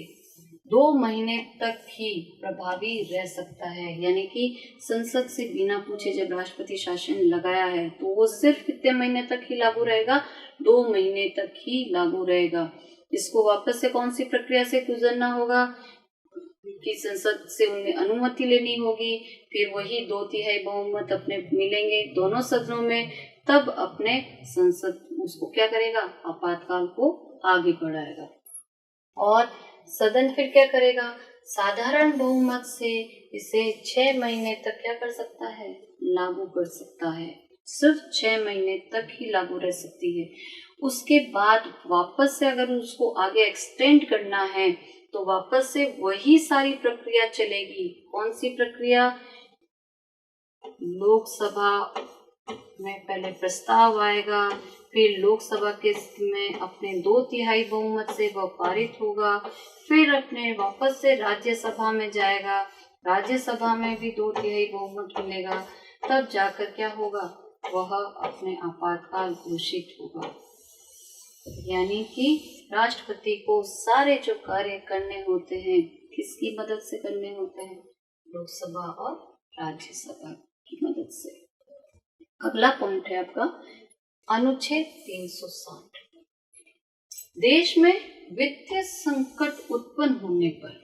2 महीने तक ही प्रभावी रह सकता है। यानी कि संसद से बिना पूछे जब राष्ट्रपति शासन लगाया है तो वो सिर्फ कितने महीने तक ही लागू रहेगा, 2 महीने तक ही लागू रहेगा। इसको वापस से कौन सी प्रक्रिया से गुजरना होगा कि संसद से उन्हें अनुमति लेनी होगी, फिर वही 2/3 बहुमत अपने मिलेंगे दोनों सदनों में, तब अपने संसद उसको क्या करेगा, आपातकाल को आगे बढ़ाएगा। और सदन फिर क्या करेगा, साधारण बहुमत से इसे 6 महीने तक क्या कर सकता है, लागू कर सकता है। सिर्फ 6 महीने तक ही लागू रह सकती है। उसके बाद वापस से अगर उसको आगे एक्सटेंड करना है तो वापस से वही सारी प्रक्रिया चलेगी। कौन सी प्रक्रिया, लोकसभा में पहले प्रस्ताव आएगा, फिर लोकसभा के में अपने 2/3 बहुमत से वह पारित होगा, फिर अपने वापस से राज्यसभा में जाएगा, राज्यसभा में भी 2/3 बहुमत मिलेगा, तब जाकर क्या होगा, वह अपने आपातकाल घोषित होगा। यानी कि राष्ट्रपति को सारे जो कार्य करने होते हैं किसकी मदद से करने होते हैं, लोकसभा और राज्यसभा की मदद से। अगला पॉइंट है आपका अनुच्छेद 360। देश में वित्तीय संकट उत्पन्न होने पर,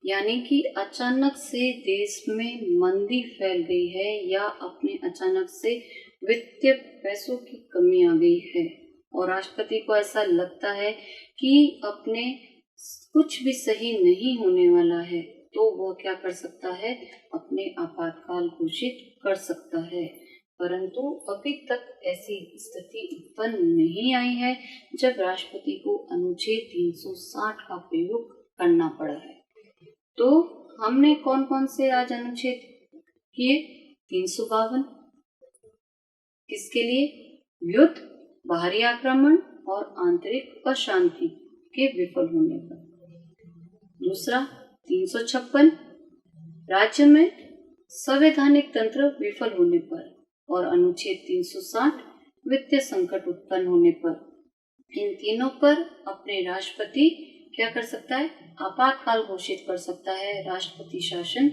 यानी कि अचानक से देश में मंदी फैल गई है या अपने अचानक से वित्तीय पैसों की कमी आ गई है और राष्ट्रपति को ऐसा लगता है कि अपने कुछ भी सही नहीं होने वाला है, तो वह क्या कर सकता है, अपने आपातकाल घोषित कर सकता है। परंतु अभी तक ऐसी स्थिति उत्पन्न नहीं आई है जब राष्ट्रपति को अनुच्छेद 360 का प्रयोग करना पड़ा है। तो हमने कौन कौन से आज अनुच्छेद किए, 352 किसके लिए, युद्ध, बाहरी आक्रमण और आंतरिक अशांति के विफल होने पर। दूसरा 356 राज्य में संवैधानिक तंत्र विफल होने पर, और अनुच्छेद 360 वित्तीय संकट उत्पन्न होने पर। इन तीनों पर अपने राष्ट्रपति क्या कर सकता है, आपातकाल घोषित कर सकता है, राष्ट्रपति शासन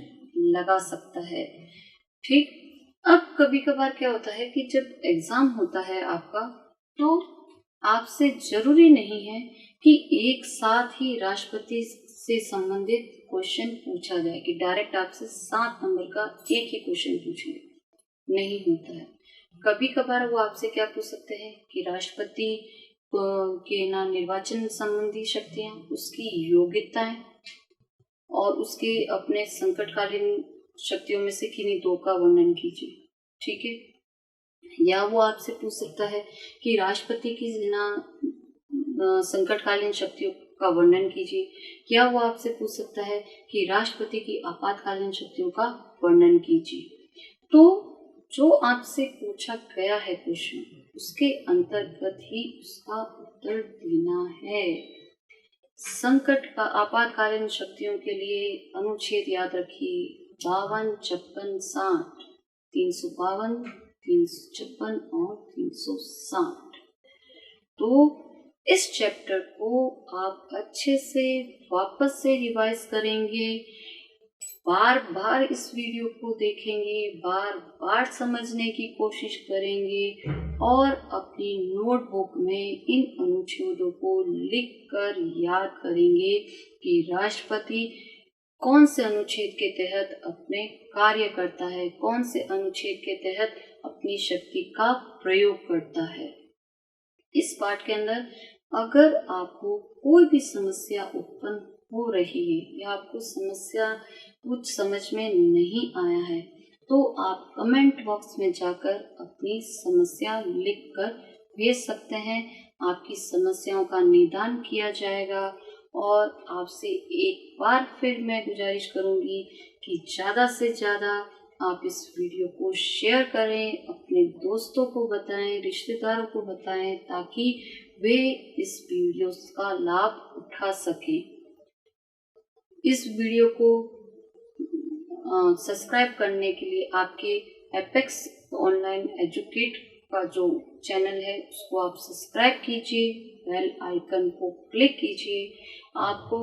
लगा सकता है। ठीक, अब कभी कभार क्या होता है कि जब एग्जाम होता है आपका, तो आपसे जरूरी नहीं है कि एक साथ ही राष्ट्रपति से संबंधित क्वेश्चन पूछा जाए, कि डायरेक्ट आपसे 7 नंबर का एक ही क्वेश्चन पूछे, नहीं होता है। कभी कभार वो आपसे क्या पूछ सकते हैं कि राष्ट्रपति के ना निर्वाचन संबंधी शक्तियां, उसकी योग्यताएं और उसके अपने संकटकालीन शक्तियों में से किन्हीं 2 का वर्णन कीजिए। ठीक है, या वो आपसे पूछ सकता है कि राष्ट्रपति की संकटकालीन शक्तियों का वर्णन कीजिए, या वो आपसे पूछ सकता है कि राष्ट्रपति की आपातकालीन शक्तियों का वर्णन कीजिए। तो जो आपसे पूछा गया है क्वेश्चन, उसके अंतर्गत ही उसका उत्तर देना है। संकट का आपातकालीन शक्तियों के लिए अनुच्छेद याद रखिए, 52, 56, 60, 352, 356 और 360। तो इस चैप्टर को आप अच्छे से वापस से रिवाइज करेंगे, बार बार इस वीडियो को देखेंगे, बार बार समझने की कोशिश करेंगे और अपनी नोटबुक में इन अनुच्छेदों को लिखकर याद करेंगे कि राष्ट्रपति कौन से अनुच्छेद के तहत अपने कार्य करता है, कौन से अनुच्छेद के तहत अपनी शक्ति का प्रयोग करता है। इस पाठ के अंदर अगर आपको कोई भी समस्या उत्पन्न हो रही है या आपको समस्या कुछ समझ में नहीं आया है, तो आप कमेंट बॉक्स में जाकर अपनी समस्या लिखकर भेज सकते हैं। आपकी समस्याओं का निदान किया जाएगा और आपसे एक बार फिर मैं गुजारिश करूंगी कि ज़्यादा से ज़्यादा आप इस वीडियो को शेयर करें, अपने दोस्तों को बताएं, रिश्तेदारों को बताएं, ताकि वे इस वीडियो का लाभ उठा सकें। इस वीडियो को सब्सक्राइब करने के लिए आपके एपेक्स ऑनलाइन एजुकेट का जो चैनल है उसको आप सब्सक्राइब कीजिए, बेल आइकन को क्लिक कीजिए। आपको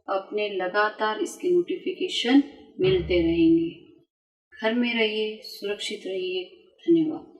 अपने लगातार इसके नोटिफिकेशन मिलते रहेंगे। घर में रहिए, सुरक्षित रहिए। धन्यवाद।